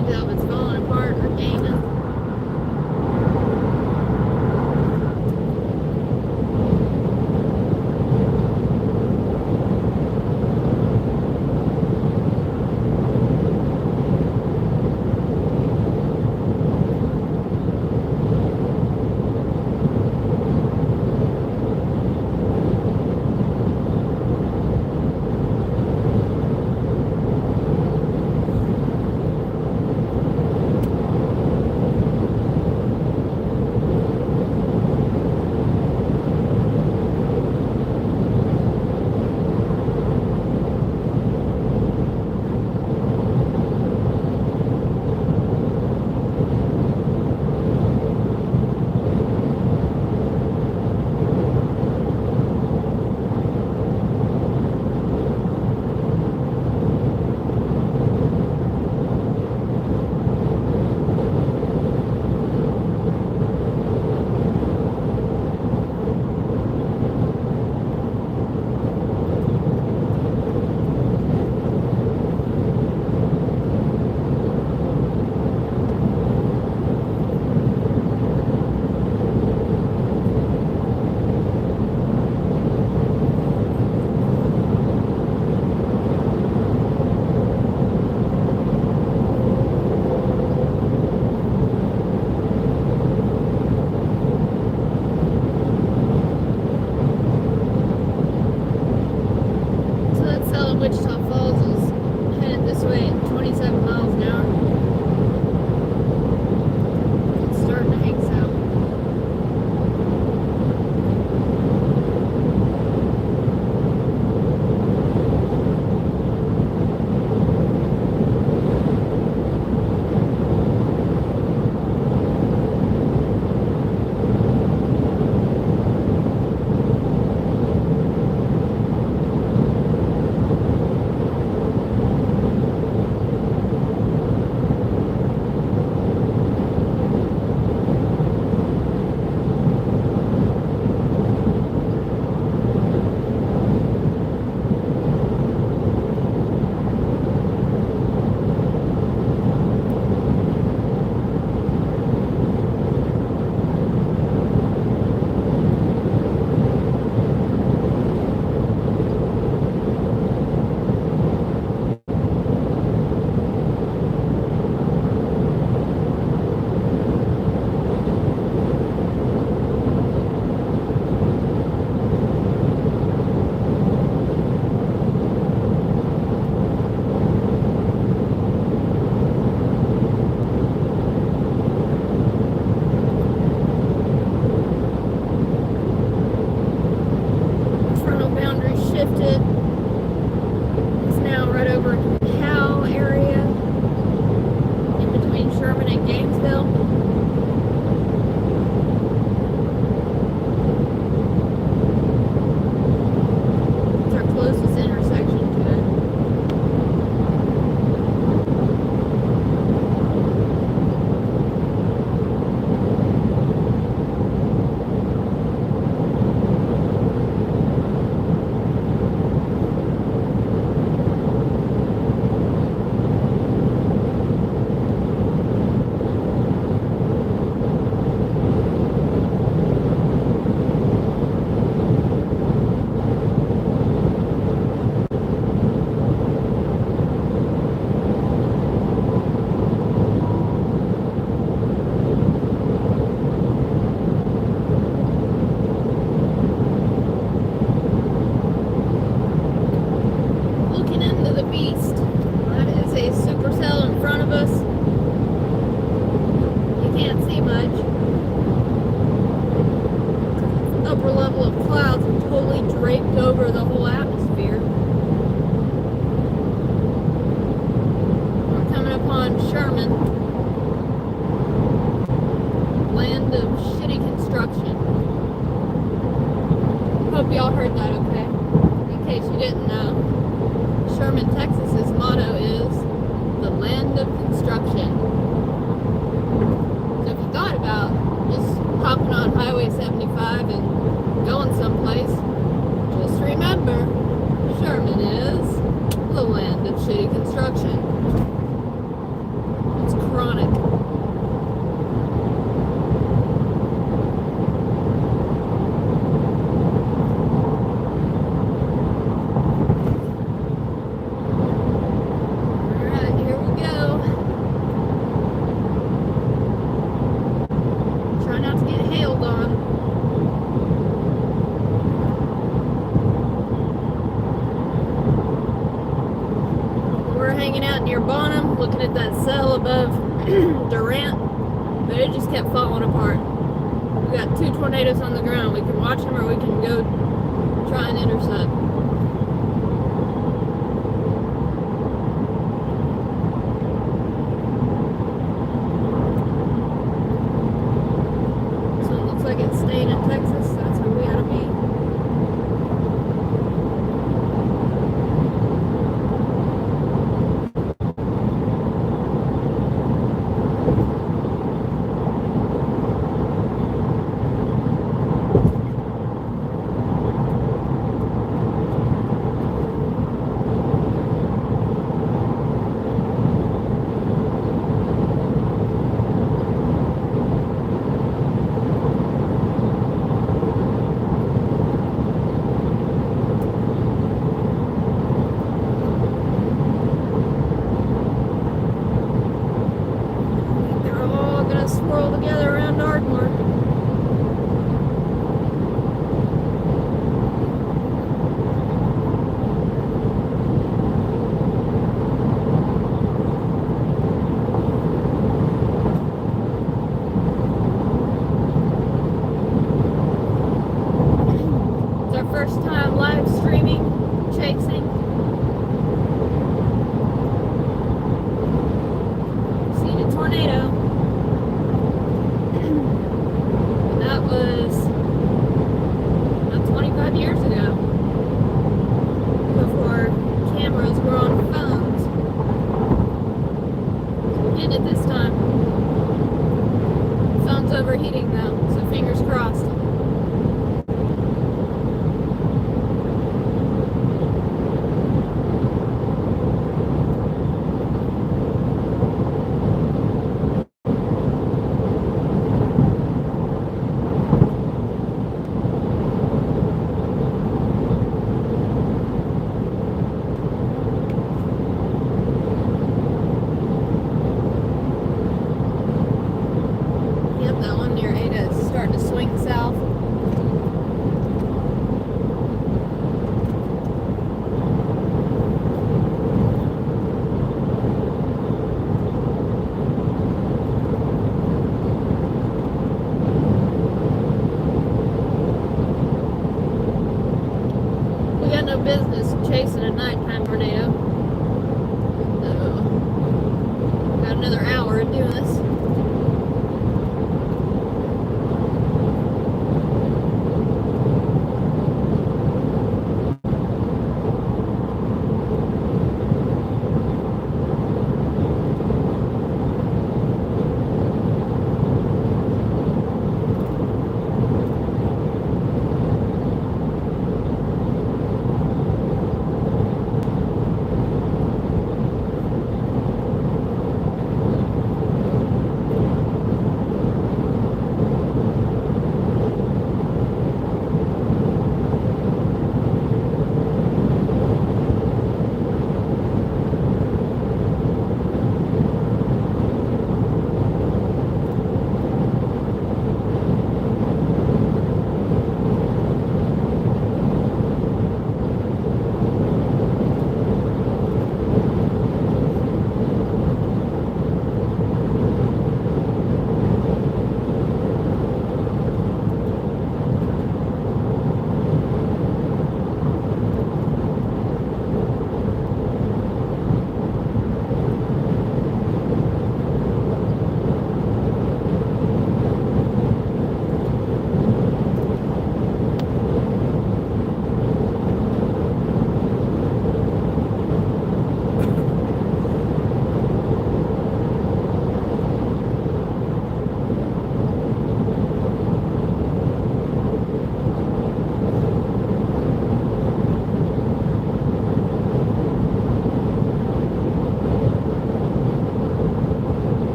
A: can't tell if it's falling apart or gaining. Wichita Falls is headed this way at 27 miles an hour. It's starting to hang south. Shifted. It's now right over in the Howe area, in between Sherman and Gainesville. It's our closest intersection to it. Over the whole atmosphere. We're coming upon Sherman, land of shitty construction. Hope y'all heard that okay. In case you didn't know, Sherman, Texas's motto is the land of construction. So if you thought about just hopping on Highway 75 and going someplace, just remember, Sherman is the land of shitty construction. It's Bonham, looking at that cell above Durant, but it just kept falling apart. We got 2 tornadoes on the ground. We can watch them or we can go try and intercept. So it looks like it's staying in Texas. That's where we ought to be. They're all gonna swirl together around Ardmore. It's our first time live streaming, chasing. Seen a tornado. And that was about 25 years ago. Before cameras were on phones. We did it this time. Phone's overheating though, so fingers crossed. Yep, that one near Ada is starting to swing south. We got no business chasing a nighttime tornado. Got another hour of doing this.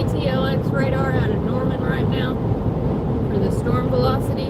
A: ATLX radar out of Norman right now for the storm velocities.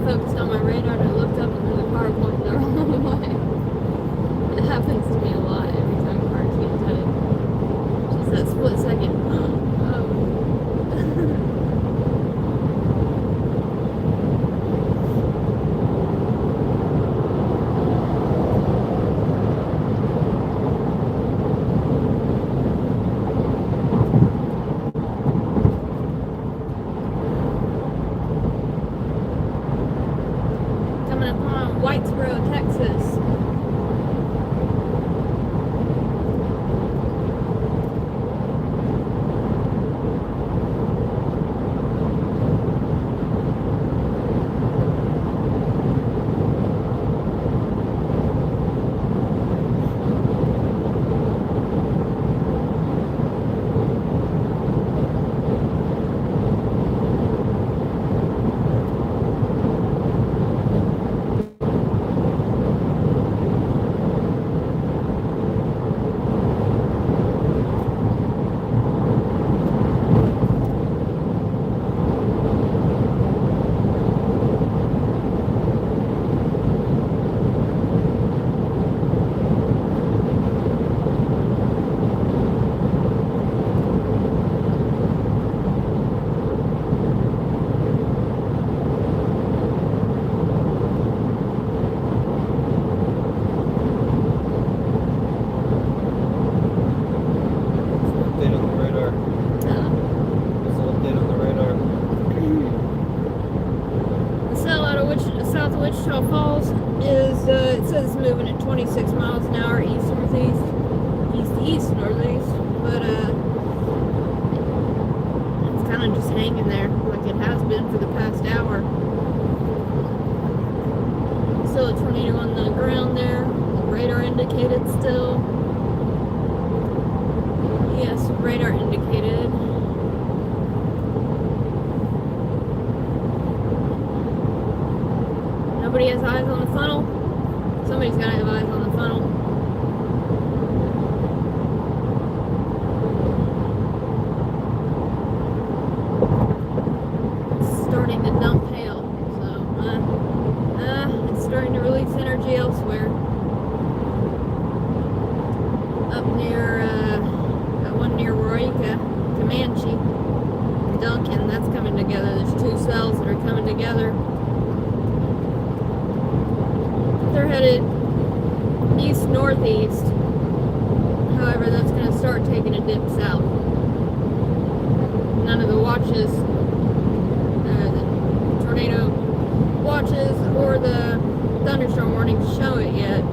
A: Focused on my radar and I looked up and there's a car going the wrong way. It happens to me a lot every time cars get tight. Just that split second. Oh. Whitesboro, Texas. Wichita Falls is, it says it's moving at 26 miles an hour east-northeast, east-east-northeast, but, it's kind of just hanging there like it has been for the past hour. Still a tornado on the ground there, radar indicated still. Yes, radar indicated. Nobody has eyes on the funnel. Somebody's got to have eyes on the funnel. It's starting to dump hail, so it's starting to release energy elsewhere. Up near that one near Roika, Comanche, Duncan. That's coming together. There's two cells that are coming together. They're headed east-northeast. However, that's going to start taking a dip south. None of the watches, the tornado watches or the thunderstorm warnings show it yet.